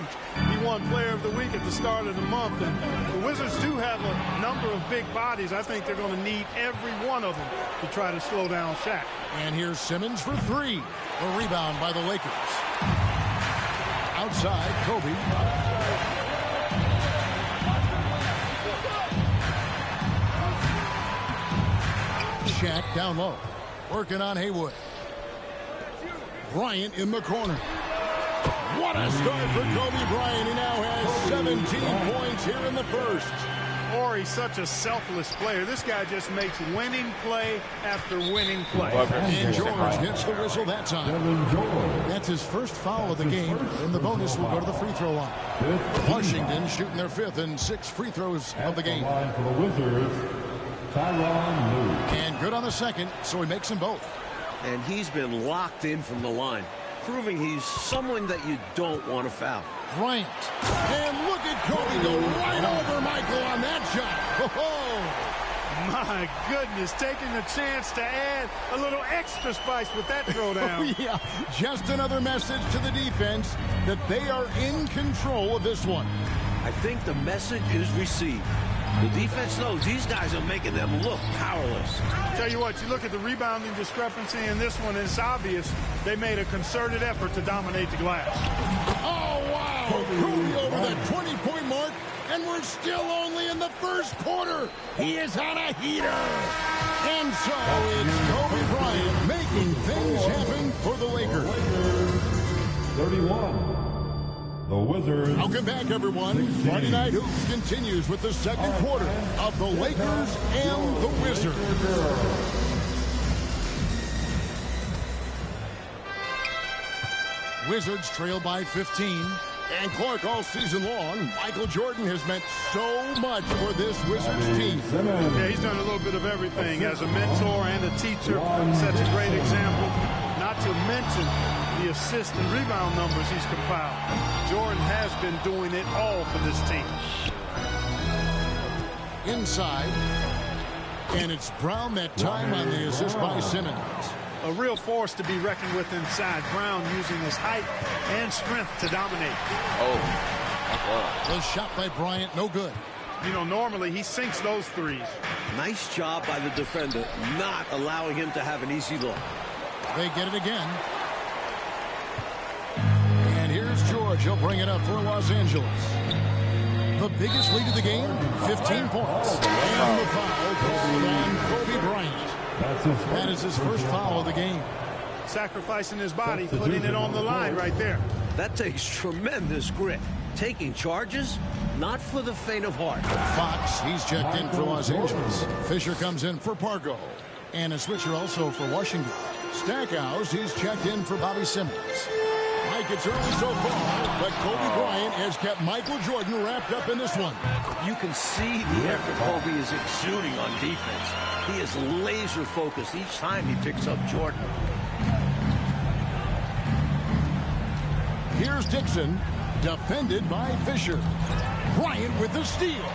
Speaker 5: He won Player of the Week at the start of the month, and the Wizards do have a number of big bodies. I think they're going to need every one of them to try to slow down Shaq.
Speaker 2: And here's Simmons for 3. A rebound by the Lakers. Outside, Koby. Shaq down low. Working on Haywood. Bryant in the corner. What a start for Koby Bryant. He now has 17 points here in the first.
Speaker 5: He's such a selfless player. This guy just makes winning play after winning play.
Speaker 2: And George gets the whistle that time. That's his first foul of the game, and the bonus will go to the free throw line. Washington shooting their 5th and 6th free throws of the game.
Speaker 3: For the Wizards, Tyronn Lue.
Speaker 2: And good on the second, so he makes them both.
Speaker 4: And he's been locked in from the line, proving he's someone that you don't want to foul.
Speaker 2: Bryant. And look at Koby go right over Michael on that shot. Oh,
Speaker 5: my goodness, taking a chance to add a little extra spice with that throwdown.
Speaker 2: yeah, just another message to the defense that they are in control of this one.
Speaker 4: I think the message is received. The defense knows these guys are making them look powerless.
Speaker 5: Tell you what, you look at the rebounding discrepancy in this one, and it's obvious they made a concerted effort to dominate the glass.
Speaker 2: Oh, wow. Koby over the 20-point mark, and we're still only in the first quarter. He is on a heater. And so it's Koby Bryant making things happen for the Lakers.
Speaker 3: 31. The Wizards.
Speaker 2: Welcome back, everyone. Friday Night Hoops continues with the second quarter of the Lakers and the Wizards. Wizards trail by 15. And Clark, all season long, Michael Jordan has meant so much for this Wizards team.
Speaker 5: Yeah, he's done a little bit of everything as a mentor and a teacher. Sets a great example. Not to mention the assist and rebound numbers he's compiled. Jordan has been doing it all for this team.
Speaker 2: Inside. And it's Brown that time on the assist by Simmons.
Speaker 5: A real force to be reckoned with inside. Brown using his height and strength to dominate.
Speaker 2: The shot by Bryant, no good.
Speaker 5: You know, normally he sinks those threes.
Speaker 4: Nice job by the defender, not allowing him to have an easy look.
Speaker 2: They get it again. And here's George. He'll bring it up for Los Angeles. The biggest lead of the game, 15 points. And the foul called on Koby Bryant. That is his first foul of the game.
Speaker 5: Sacrificing his body, putting it on the line right there.
Speaker 4: That takes tremendous grit. Taking charges, not for the faint of heart.
Speaker 2: Fox, he's checked in for Los Angeles. Fisher comes in for Pargo. And a switcher also for Washington. Stackhouse, he's checked in for Bobby Simmons. Mike, it's early so far, but Koby Bryant has kept Michael Jordan wrapped up in this one.
Speaker 4: You can see the effort Koby is exuding on defense. He is laser focused each time he picks up Jordan.
Speaker 2: Here's Dixon, defended by Fisher. Bryant with the steal.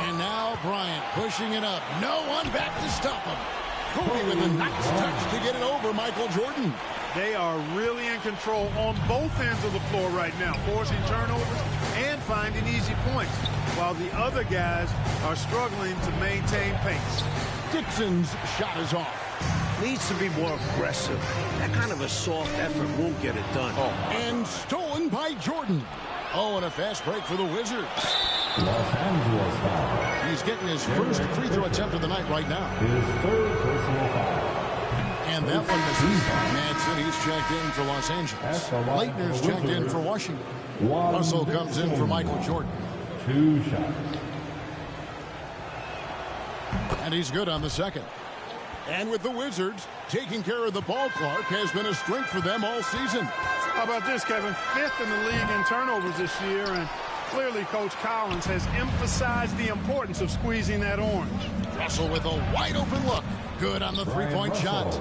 Speaker 2: And now Bryant pushing it up. No one back to stop him. Koby with a nice touch to get it over Michael Jordan.
Speaker 5: They are really in control on both ends of the floor right now, forcing turnovers and finding easy points, while the other guys are struggling to maintain pace.
Speaker 2: Dixon's shot is off.
Speaker 4: Needs to be more aggressive. That kind of a soft effort won't get it done.
Speaker 2: And stolen by Jordan. Oh, and a fast break for the Wizards.
Speaker 3: Los Angeles foul.
Speaker 2: He's getting his first free throw attempt of the night right now.
Speaker 3: His third personal foul.
Speaker 2: And that one misses. Madsen, he's checked in for Los Angeles. Leitner's checked in for Washington. Russell comes in for Michael Jordan.
Speaker 3: 2 shots.
Speaker 2: And he's good on the second. And with the Wizards, taking care of the ball, Clark, has been a strength for them all season.
Speaker 5: How about this, Kevin? 5th in the league in turnovers this year, and clearly Coach Collins has emphasized the importance of squeezing that orange.
Speaker 2: Russell with a wide open look. Good on the three-point shot.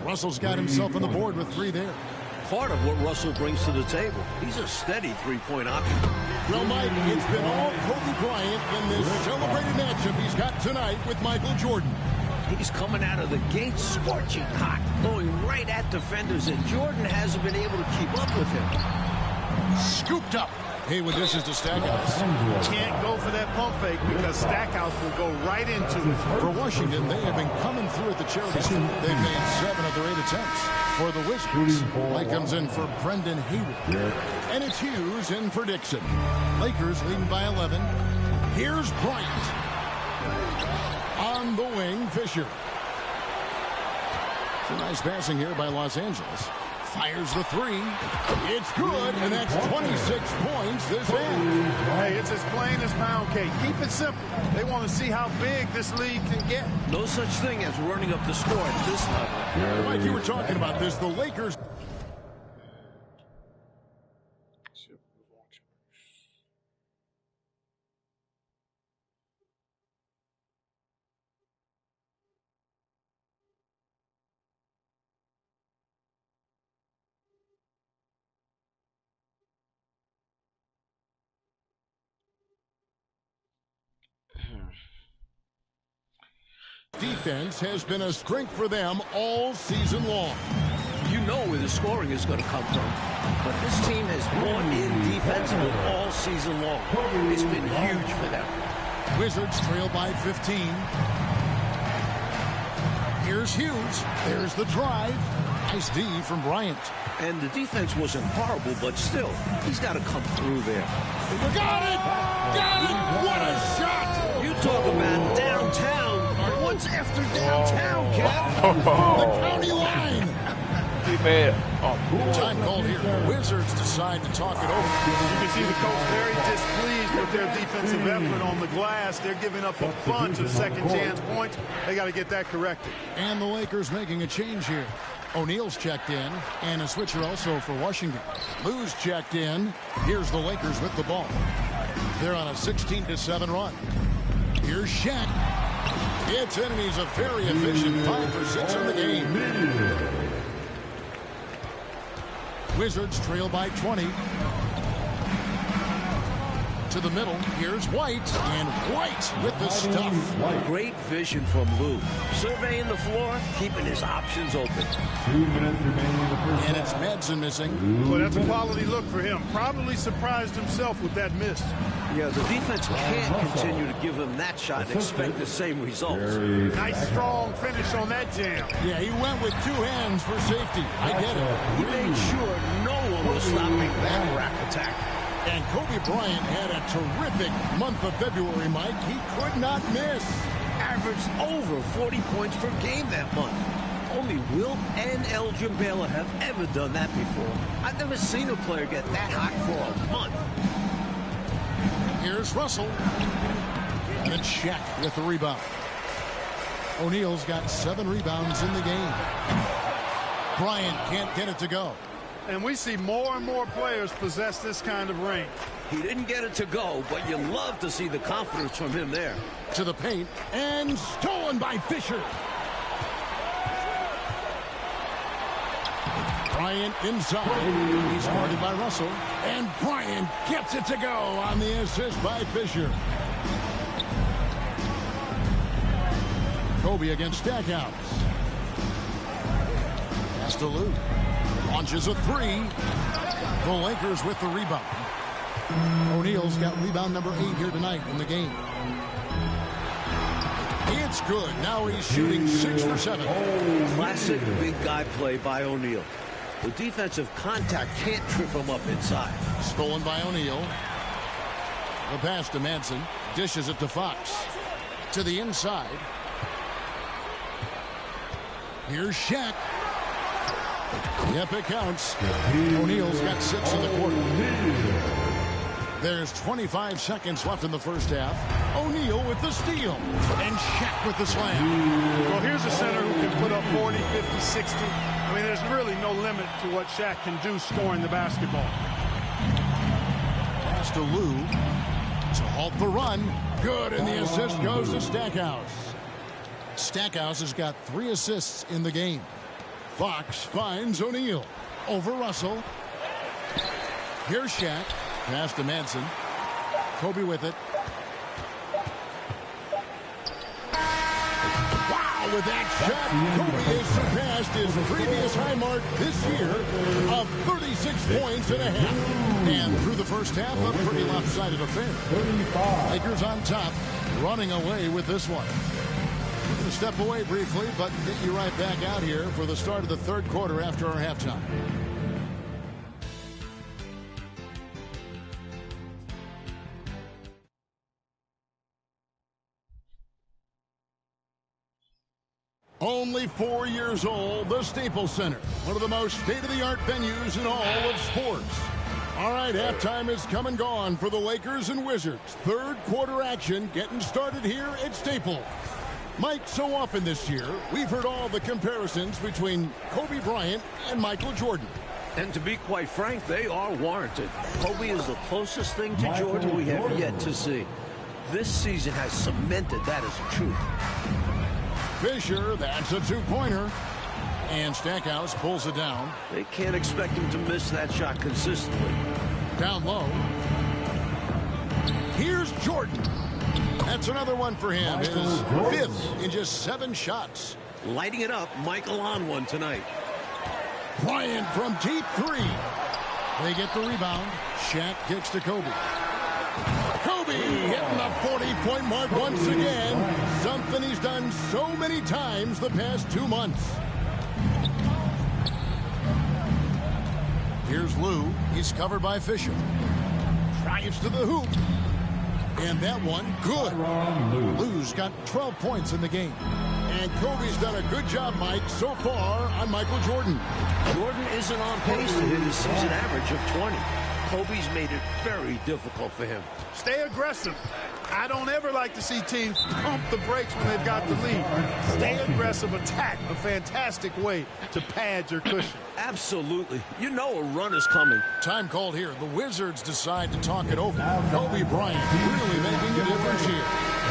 Speaker 2: Russell's got himself on the board with 3 there.
Speaker 4: Part of what Russell brings to the table. He's a steady three-point option.
Speaker 2: Well, Mike, it's been all Koby Bryant in this celebrated matchup he's got tonight with Michael Jordan.
Speaker 4: He's coming out of the gate scorching hot, going right at defenders, and Jordan hasn't been able to keep up with him.
Speaker 2: Scooped up. Haywood dishes to Stackhouse.
Speaker 5: Can't go for that pump fake because Stackhouse will go right into it.
Speaker 2: For Washington, they have been coming through at the charity stripe. They've made 7 of their 8 attempts. For the Wizards, Blake comes in for Brendan Haywood. And it's Hughes in for Dixon. Lakers leading by 11. Here's Bryant. On the wing, Fisher. Some nice passing here by Los Angeles. Fires the 3. It's good, and that's 26 points this end.
Speaker 5: Hey, it's as plain as pound cake. Keep it simple. They want to see how big this league can get.
Speaker 4: No such thing as running up the score at this level.
Speaker 2: Like you were talking about this, the Lakers. Defense has been a strength for them all season long.
Speaker 4: You know where the scoring is going to come from. But this team has bought in defensively all season long. It's been huge for them.
Speaker 2: Wizards trail by 15. Here's Hughes. There's the drive. Nice D from Bryant.
Speaker 4: And the defense wasn't horrible, but still, he's got to come through there.
Speaker 2: Got it! Got it! What a shot!
Speaker 4: You talk about downtown. What's after downtown, Kev?
Speaker 2: The county line.
Speaker 1: He made it.
Speaker 2: Time called here. The Wizards decide to talk it over.
Speaker 5: You can see the coach very displeased with their defensive effort on the glass. They're giving up a bunch of second chance points. They got to get that corrected.
Speaker 2: And the Lakers making a change here. O'Neal's checked in, and a switcher also for Washington. Lou's checked in. Here's the Lakers with the ball. They're on a 16-7 run. Here's Shaq. It's in, and he's a very efficient 5 for 6 in the game. Wizards trail by 20. To the middle, here's White, and White with the stuff.
Speaker 4: Great vision from Lou. Surveying the floor, keeping his options open.
Speaker 3: 2 minutes remaining in the first.
Speaker 2: And it's Madsen missing.
Speaker 5: Well, that's a quality look for him. Probably surprised himself with that miss.
Speaker 4: Yeah, the defense can't continue to give him that shot and expect the same results.
Speaker 5: Nice, strong finish on that jam.
Speaker 2: Yeah, he went with 2 hands for safety. I get it.
Speaker 4: He made sure no one was stopping that rack attack.
Speaker 2: And Koby Bryant had a terrific month of February, Mike. He could not miss.
Speaker 4: Averaged over 40 points per game that month. Only Wilt and Elgin Baylor have ever done that before. I've never seen a player get that hot for a month.
Speaker 2: Here's Russell. And it's Shaq with the rebound. O'Neal's got 7 rebounds in the game. Bryant can't get it to go.
Speaker 5: And we see more and more players possess this kind of range.
Speaker 4: He didn't get it to go, but you love to see the confidence from him there.
Speaker 2: To the paint, and stolen by Fisher. Bryant inside. He's guarded by Russell. And Bryant gets it to go on the assist by Fisher. Koby against Stackhouse. Pass to Lou. Launches a three. The Lakers with the rebound. O'Neal's got rebound number 8 here tonight in the game. It's good. Now he's shooting 6 for 7.
Speaker 4: Classic big guy play by O'Neal. The defensive contact can't trip him up inside.
Speaker 2: Stolen by O'Neal. The pass to Manson. Dishes it to Fox. To the inside. Here's Shaq. Yep, it counts. O'Neal's got 6 in the quarter. There's 25 seconds left in the first half. O'Neal with the steal. And Shaq with the slam.
Speaker 5: Well, here's a center who can put up 40, 50, 60. I mean, there's really no limit to what Shaq can do scoring the basketball.
Speaker 2: Pass to Lou to halt the run. Good, and the assist goes to Stackhouse. Stackhouse has got 3 assists in the game. Fox finds O'Neal. Over Russell. Here's Shaq. Pass to Manson. Koby with it. Wow, with that shot, Koby has surpassed his previous high mark this year of 36 points and a half. And through the first half, a pretty lopsided affair. Lakers on top, running away with this one. We're going to step away briefly, but get you right back out here for the start of the third quarter after our halftime. Only 4 years old, the Staples Center, one of the most state-of-the-art venues in all of sports. All right, halftime is come and gone for the Lakers and Wizards. Third quarter action getting started here at Staples. Mike, so often this year, we've heard all the comparisons between Kobe Bryant and Michael Jordan.
Speaker 4: And to be quite frank, they are warranted. Kobe is the closest thing to Jordan we have yet to see. This season has cemented that as a truth.
Speaker 2: Fisher, that's a two-pointer. And Stackhouse pulls it down.
Speaker 4: They can't expect him to miss that shot consistently.
Speaker 2: Down low. Here's Jordan. That's another one for him. His 5th in just 7 shots.
Speaker 4: Lighting it up, Michael on one tonight.
Speaker 2: Bryant from deep 3. They get the rebound. Shaq kicks to Koby. Koby hitting the 40-point mark once again. Something he's done so many times the past 2 months. Here's Lou. He's covered by Fisher. Drives to the hoop. And that one, good. Lou's got 12 points in the game. And Kobe's done a good job, Mike, so far on Michael Jordan.
Speaker 4: Jordan isn't on pace to hit his season average of 20. Kobe's made it very difficult for him.
Speaker 5: Stay aggressive. I don't ever like to see teams pump the brakes when they've got the lead. Stay aggressive, attack, a fantastic way to pad your cushion.
Speaker 4: Absolutely. You know a run is coming.
Speaker 2: Time called here. The Wizards decide to talk it over. Kobe Bryant really making a difference here.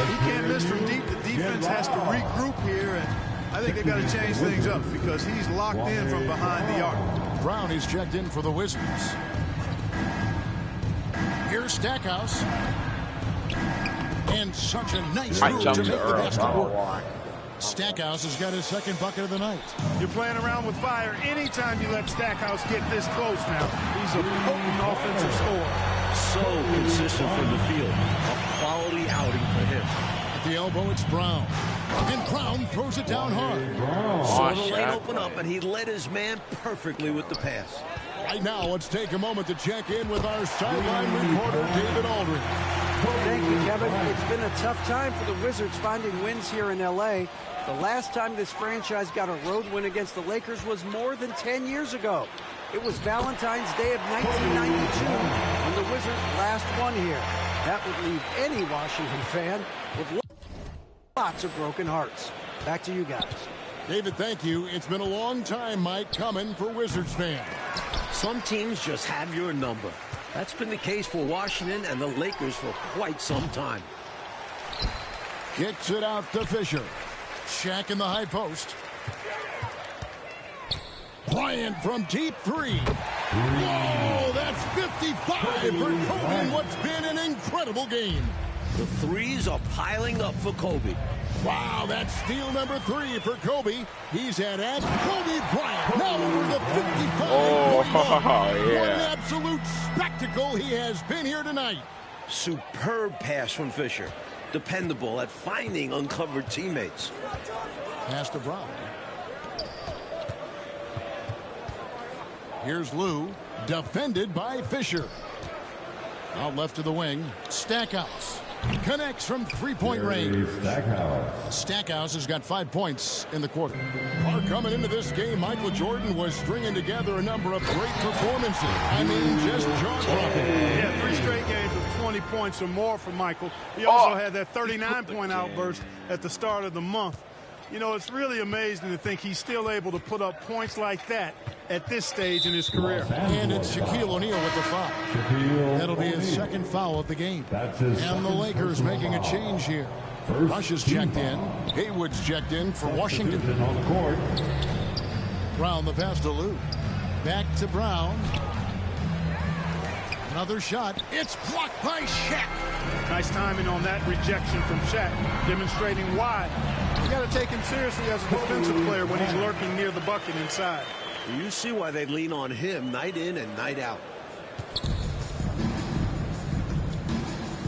Speaker 5: He can't miss from deep. The defense has to regroup here, and I think they've got to change things up because he's locked in from behind the arc.
Speaker 2: Brown is checked in for the Wizards. Here's Stackhouse. And such a nice move to make the basket work. Stackhouse has got his 2nd bucket of the night.
Speaker 5: You're playing around with fire anytime you let Stackhouse get this close now. He's a potent offensive scorer.
Speaker 4: So consistent from the field. A quality outing for him.
Speaker 2: At the elbow, it's Brown. And Brown throws it down hard.
Speaker 4: Saw the lane open up, and he led his man perfectly with the pass.
Speaker 2: Right now, let's take a moment to check in with our sideline reporter, David Aldridge.
Speaker 6: Thank you, Kevin. It's been a tough time for the Wizards finding wins here in L.A. The last time this franchise got a road win against the Lakers was more than 10 years ago. It was Valentine's Day of 1992 when the Wizards last won here. That would leave any Washington fan with lots of broken hearts. Back to you guys.
Speaker 2: David, thank you. It's been a long time, Mike, coming for Wizards fans.
Speaker 4: Some teams just have your number. That's been the case for Washington and the Lakers for quite some time.
Speaker 2: Kicks it out to Fisher. Shaq in the high post. Bryant from deep three. Whoa, that's 55 for Koby in what's been an incredible game.
Speaker 4: The threes are piling up for Koby.
Speaker 2: Wow, that's steal number 3 for Koby. He's at Koby Bryant. Now over the 55.
Speaker 1: Oh, yeah.
Speaker 2: What an absolute spectacle he has been here tonight.
Speaker 4: Superb pass from Fisher. Dependable at finding uncovered teammates.
Speaker 2: Pass to Brown. Here's Lou, defended by Fisher. Out left to the wing, Stackhouse. Connects from three-point range. Stackhouse has got 5 points in the quarter. Coming into this game, Michael Jordan was stringing together a number of great performances. I mean, just jaw-dropping.
Speaker 5: Yeah, 3 straight games with 20 points or more for Michael. He also had that 39-point outburst at the start of the month. You know, it's really amazing to think he's still able to put up points like that at this stage in his career.
Speaker 2: And it's Shaquille O'Neal with the foul. That'll be his second foul of the game. And the Lakers making a change here. Rush is checked in. Haywood's checked in for Washington. Brown the pass to Lou. Back to Brown. Another shot. It's blocked by Shaq.
Speaker 5: Nice timing on that rejection from Shaq, demonstrating why. You got to take him seriously as a defensive player when he's lurking near the bucket inside.
Speaker 4: You see why they lean on him night in and night out.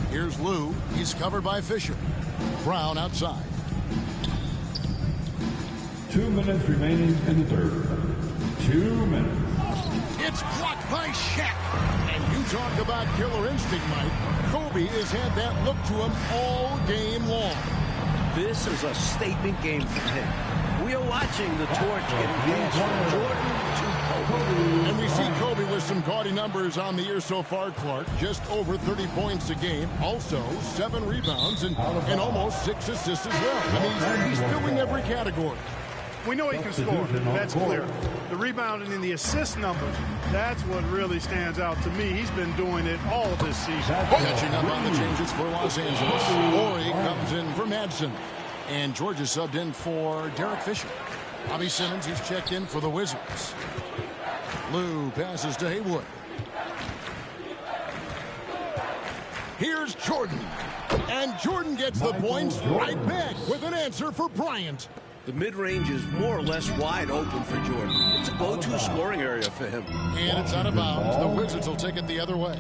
Speaker 2: Here's Lou. He's covered by Fisher. Brown outside.
Speaker 3: 2 minutes remaining in the third. 2 minutes.
Speaker 2: It's blocked by Shaq. And you talk about killer instinct, Mike. Koby has had that look to him all game long.
Speaker 4: This is a statement game for him. We are watching the torch getting passed from Jordan to Koby.
Speaker 2: And we see Koby with some gaudy numbers on the year so far, Clark. Just over 30 points a game. Also, 7 rebounds and almost 6 assists as well. I mean, he's filling every category.
Speaker 5: We know he can score. That's clear. The rebounding and the assist numbers, that's what really stands out to me. He's been doing it all this season.
Speaker 2: Catching up on the changes for Los Angeles. Horry comes in for Madsen. And Georgia subbed in for Derek Fisher. Bobby Simmons, he's checked in for the Wizards. Lou passes to Haywood. Here's Jordan. And Jordan gets the points right back with an answer for Bryant.
Speaker 4: The mid-range is more or less wide open for Jordan. It's a go-to scoring area for him.
Speaker 2: And it's out of bounds. The Wizards will take it the other way.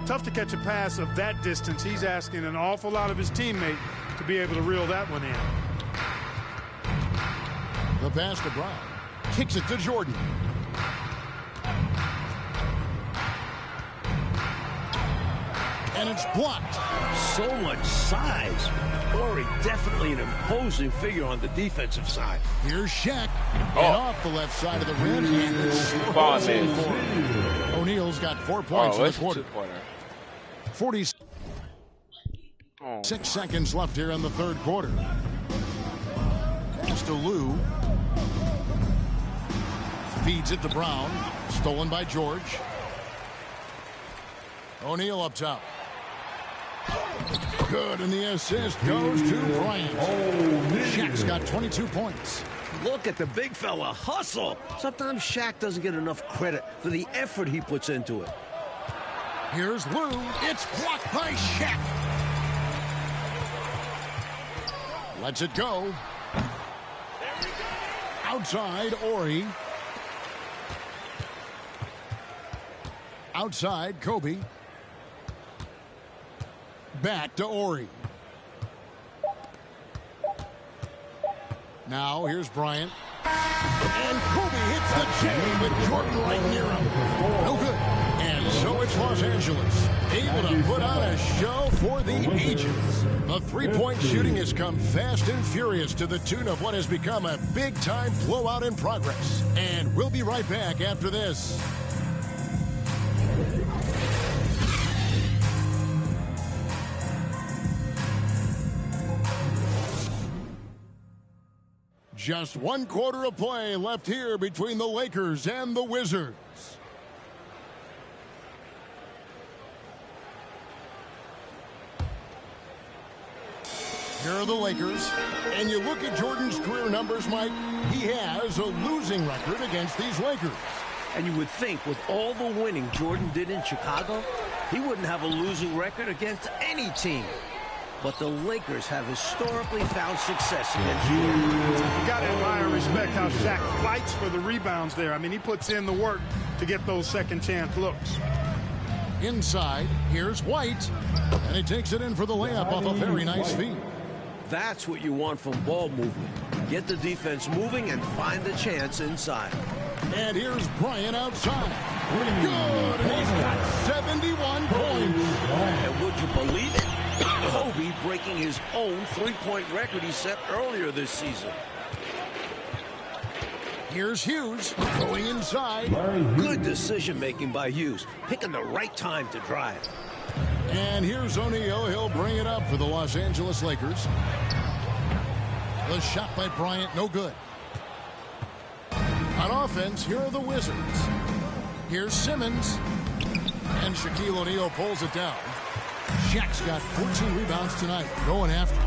Speaker 5: Tough to catch a pass of that distance. He's asking an awful lot of his teammate to be able to reel that one in.
Speaker 2: The pass to Brown. Kicks it to Jordan. And it's blocked.
Speaker 4: So much size. Horry definitely an imposing figure on the defensive side.
Speaker 2: Here's Shaq. And off the left side of the rim. And it's O'Neal's got 4 points in the quarter. 46 seconds left here in the third quarter. Pass to Lou. Feeds it to Brown. Stolen by George. O'Neal up top. Good, and the assist goes to Bryant. Shaq's got 22 points.
Speaker 4: Look at the big fella hustle. Sometimes Shaq doesn't get enough credit for the effort he puts into it.
Speaker 2: Here's Lou. It's blocked by Shaq. Lets it go. Outside, Horry. Outside, Koby. Back to Horry. Now here's Bryant. And Koby hits the chain with Jordan right near him. No good. And so it's Los Angeles, able to put on a show for the ages. The three-point shooting has come fast and furious to the tune of what has become a big-time blowout in progress. And we'll be right back after this. Just one quarter of play left here between the Lakers and the Wizards. Here are the Lakers, and you look at Jordan's career numbers, Mike, he has a losing record against these Lakers.
Speaker 4: And you would think with all the winning Jordan did in Chicago, he wouldn't have a losing record against any team. But the Lakers have historically found success against Jordan.
Speaker 5: You got to admire and respect how Shaq fights for the rebounds there. I mean, he puts in the work to get those second chance looks.
Speaker 2: Inside, here's White, and he takes it in for the layup off a very nice feed.
Speaker 4: That's what you want from ball movement. Get the defense moving and find the chance inside.
Speaker 2: And here's Bryant outside. Good, and he's got 71 points.
Speaker 4: And would you believe it? Koby breaking his own three-point record he set earlier this season.
Speaker 2: Here's Hughes going inside.
Speaker 4: Good decision-making by Hughes, picking the right time to drive.
Speaker 2: And here's O'Neal. He'll bring it up for the Los Angeles Lakers. The shot by Bryant, no good. On offense, here are the Wizards. Here's Simmons. And Shaquille O'Neal pulls it down. Shaq's got 14 rebounds tonight, going after.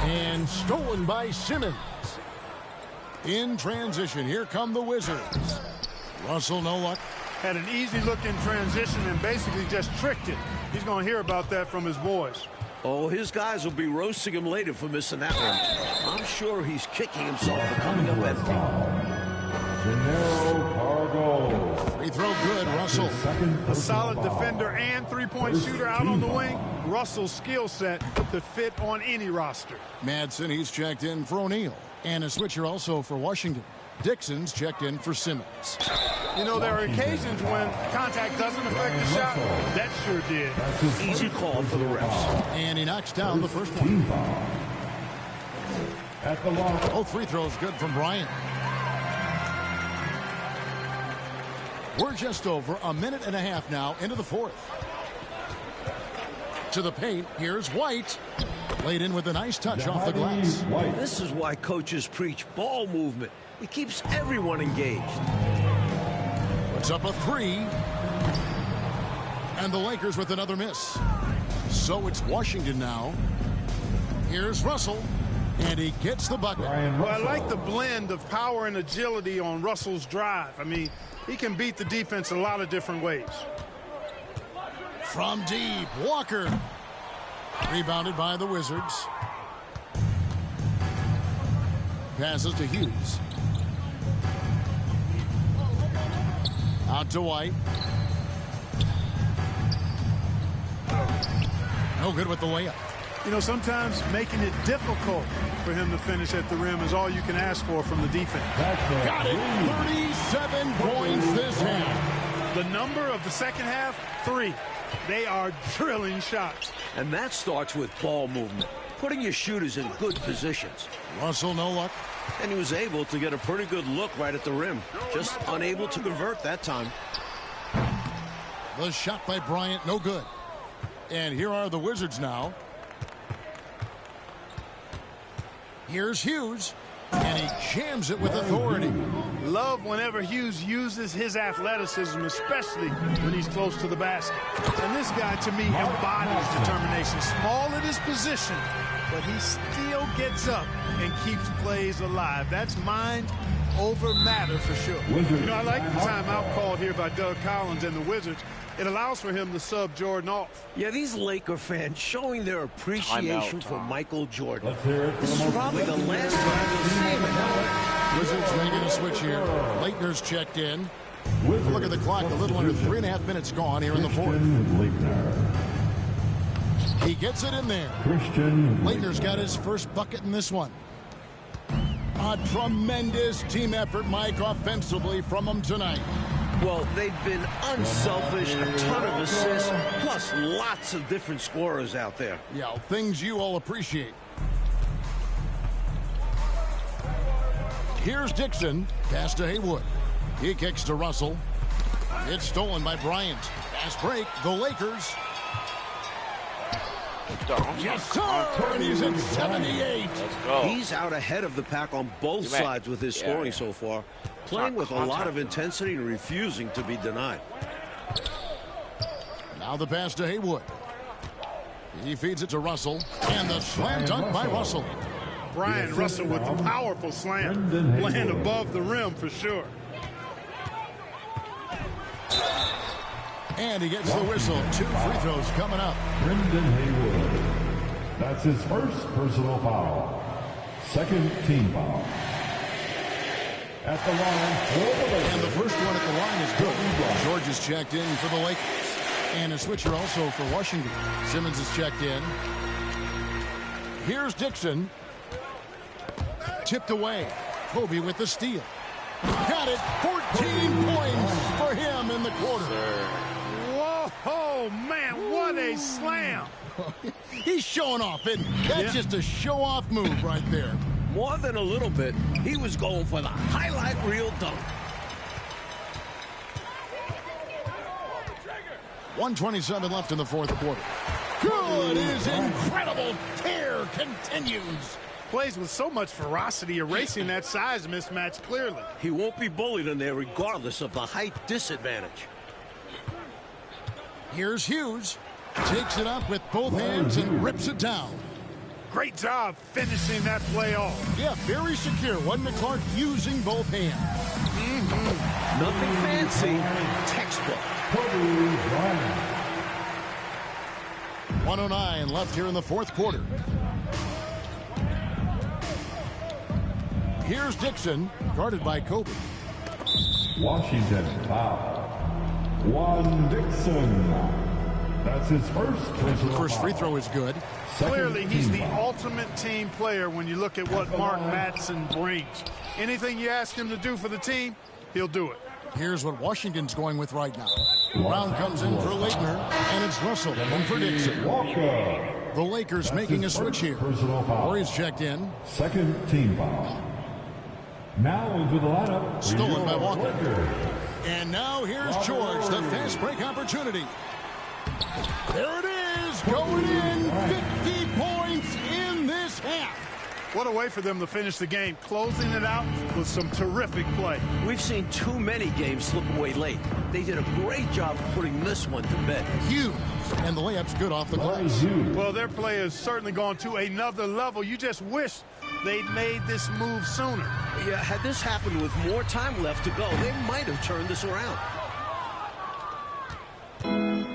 Speaker 2: And stolen by Simmons. In transition, here come the Wizards. Russell, no luck.
Speaker 5: Had an easy look in transition and basically just tricked it. He's going to hear about that from his boys.
Speaker 4: Oh, his guys will be roasting him later for missing that one. I'm sure he's kicking himself for coming up empty.
Speaker 2: Free throw good, Russell.
Speaker 5: A solid defender and three-point shooter out on the wing. Russell's skill set could fit on any roster.
Speaker 2: Madsen, he's checked in for O'Neal. And a switcher also for Washington. Dixon's checked in for Simmons.
Speaker 5: You know, there are occasions when contact doesn't affect the shot. That sure did.
Speaker 4: Easy call for the refs.
Speaker 2: And he knocks down the first one. Both free throws good from Bryant. We're just over a minute and a half now into the fourth. To the paint, here's White. Laid in with a nice touch off the glass.
Speaker 4: This is why coaches preach ball movement. It keeps everyone engaged.
Speaker 2: Puts up a three. And the Lakers with another miss. So it's Washington now. Here's Russell. And he gets the bucket.
Speaker 5: Well, I like the blend of power and agility on Russell's drive. I mean, he can beat the defense a lot of different ways.
Speaker 2: From deep, Walker. Rebounded by the Wizards. Passes to Hughes. Out to White. No good with the layup.
Speaker 5: You know, sometimes making it difficult for him to finish at the rim is all you can ask for from the defense.
Speaker 2: Got it. 37 points this half.
Speaker 5: The number of the second half, 3. They are drilling shots.
Speaker 4: And that starts with ball movement, putting your shooters in good positions.
Speaker 2: Russell, no luck.
Speaker 4: And he was able to get a pretty good look right at the rim. Just unable to convert that time.
Speaker 2: The shot by Bryant, no good. And here are the Wizards now. Here's Hughes, and he jams it with authority.
Speaker 5: Love whenever Hughes uses his athleticism, especially when he's close to the basket. And this guy, to me, embodies determination. Small at his position, but he still gets up and keeps plays alive. That's mind over matter for sure. You know, I like the timeout called here by Doug Collins and the Wizards. It allows for him to sub Jordan off.
Speaker 4: Yeah, these Laker fans showing their appreciation for Michael Jordan. This is probably the last time they'll see him in LA.
Speaker 2: Wizards making a switch here. Leitner's checked in. Look at the clock. A little under 3.5 minutes gone here in the fourth. He gets it in there. Leitner's got his first bucket in this one. A tremendous team effort, Mike, offensively from them tonight.
Speaker 4: Well, they've been unselfish, a ton of assists, plus lots of different scorers out there.
Speaker 2: Yeah, things you all appreciate. Here's Dixon. Pass to Haywood. He kicks to Russell. It's stolen by Bryant. Fast break, the Lakers. Yes, sir. And he's at 78.
Speaker 1: Let's go.
Speaker 4: He's out ahead of the pack on both sides with his scoring so far, playing with a lot of intensity and refusing to be denied.
Speaker 2: Now the pass to Haywood. He feeds it to Russell, and the slam dunk by Russell.
Speaker 5: Brian Russell with a powerful slam, laying above the rim for sure.
Speaker 2: And he gets the whistle. 2 free throws coming up.
Speaker 3: Brendan Haywood. That's his first personal foul. Second team foul. At the line for the Lakers.
Speaker 2: And the first one at the line is good. George is checked in for the Lakers. And a switcher also for Washington. Simmons is checked in. Here's Dixon. Tipped away. Koby with the steal. Got it. 14 points for him in the quarter.
Speaker 5: Whoa, man, what a slam.
Speaker 2: He's showing off, and that's just a show-off move right there.
Speaker 4: More than a little bit, he was going for the highlight reel dunk.
Speaker 2: 1:27 left in the fourth quarter. Good. His incredible tear continues.
Speaker 5: Plays with so much ferocity, erasing that size mismatch clearly.
Speaker 4: He won't be bullied in there regardless of the height disadvantage.
Speaker 2: Here's Hughes. Takes it up with both hands and rips it down.
Speaker 5: Great job finishing that play off.
Speaker 2: Yeah, very secure. Wasn't it, Clark, using both hands?
Speaker 4: Nothing fancy. Textbook.
Speaker 3: Koby Bryant.
Speaker 2: 1:09 left here in the fourth quarter. Here's Dixon, guarded by Koby.
Speaker 3: Washington foul. Juan Dixon. That's his first personal
Speaker 2: First free
Speaker 3: foul.
Speaker 2: throw is good.
Speaker 5: Clearly, he's
Speaker 3: team
Speaker 5: the
Speaker 3: foul.
Speaker 5: ultimate team player when you look at what Mark Madsen brings. Anything you ask him to do for the team, he'll do it.
Speaker 2: Here's what Washington's going with right now. Brown comes in for Leitner, and it's Russell in for Dixon.
Speaker 3: Walker.
Speaker 2: The Lakers making a switch here.
Speaker 3: Personal foul.
Speaker 2: Warriors checked in.
Speaker 3: Second team foul. Now into the lineup.
Speaker 2: Stolen by Walker.
Speaker 3: Lakers.
Speaker 2: And now here's George, the fast break opportunity. There it is, going in. 50 points in this half.
Speaker 5: What a way for them to finish the game, closing it out with some terrific play.
Speaker 4: We've seen too many games slip away late. They did a great job of putting this one to bed.
Speaker 2: Hughes, and the layup's good off the glass.
Speaker 5: Well, their play has certainly gone to another level. You just wish they'd made this move sooner.
Speaker 4: Yeah, had this happened with more time left to go, they might have turned this around.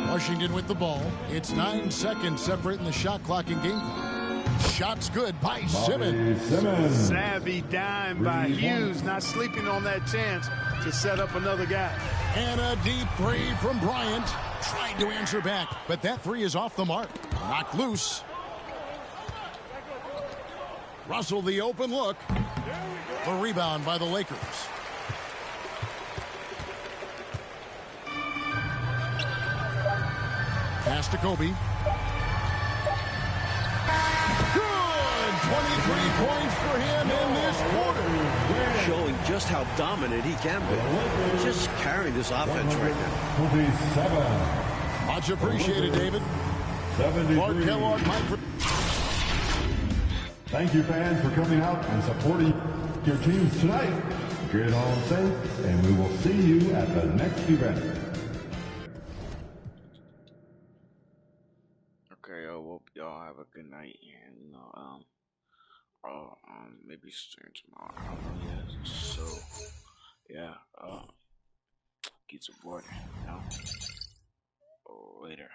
Speaker 2: Washington with the ball. It's 9 seconds separating the shot clock and game clock. Shot's good by Simmons.
Speaker 5: Savvy dime by Hughes, not sleeping on that chance to set up another guy.
Speaker 2: And a deep three from Bryant. Tried to answer back, but that three is off the mark. Knocked loose. Russell, the open look. The rebound by the Lakers. Pass to Koby. Good! 23 points for him in this quarter.
Speaker 4: Showing just how dominant he can be. Just carrying this offense right now.
Speaker 3: 27.
Speaker 2: Much appreciated, David.
Speaker 3: 73.
Speaker 2: Clark Kellogg, Mike.
Speaker 3: Thank you, fans, for coming out and supporting your teams tonight. Get home safe, and we will see you at the next event.
Speaker 1: Okay, I hope y'all have a good night, and maybe stream tomorrow. I don't know yet. So, yeah, keep supporting. Later.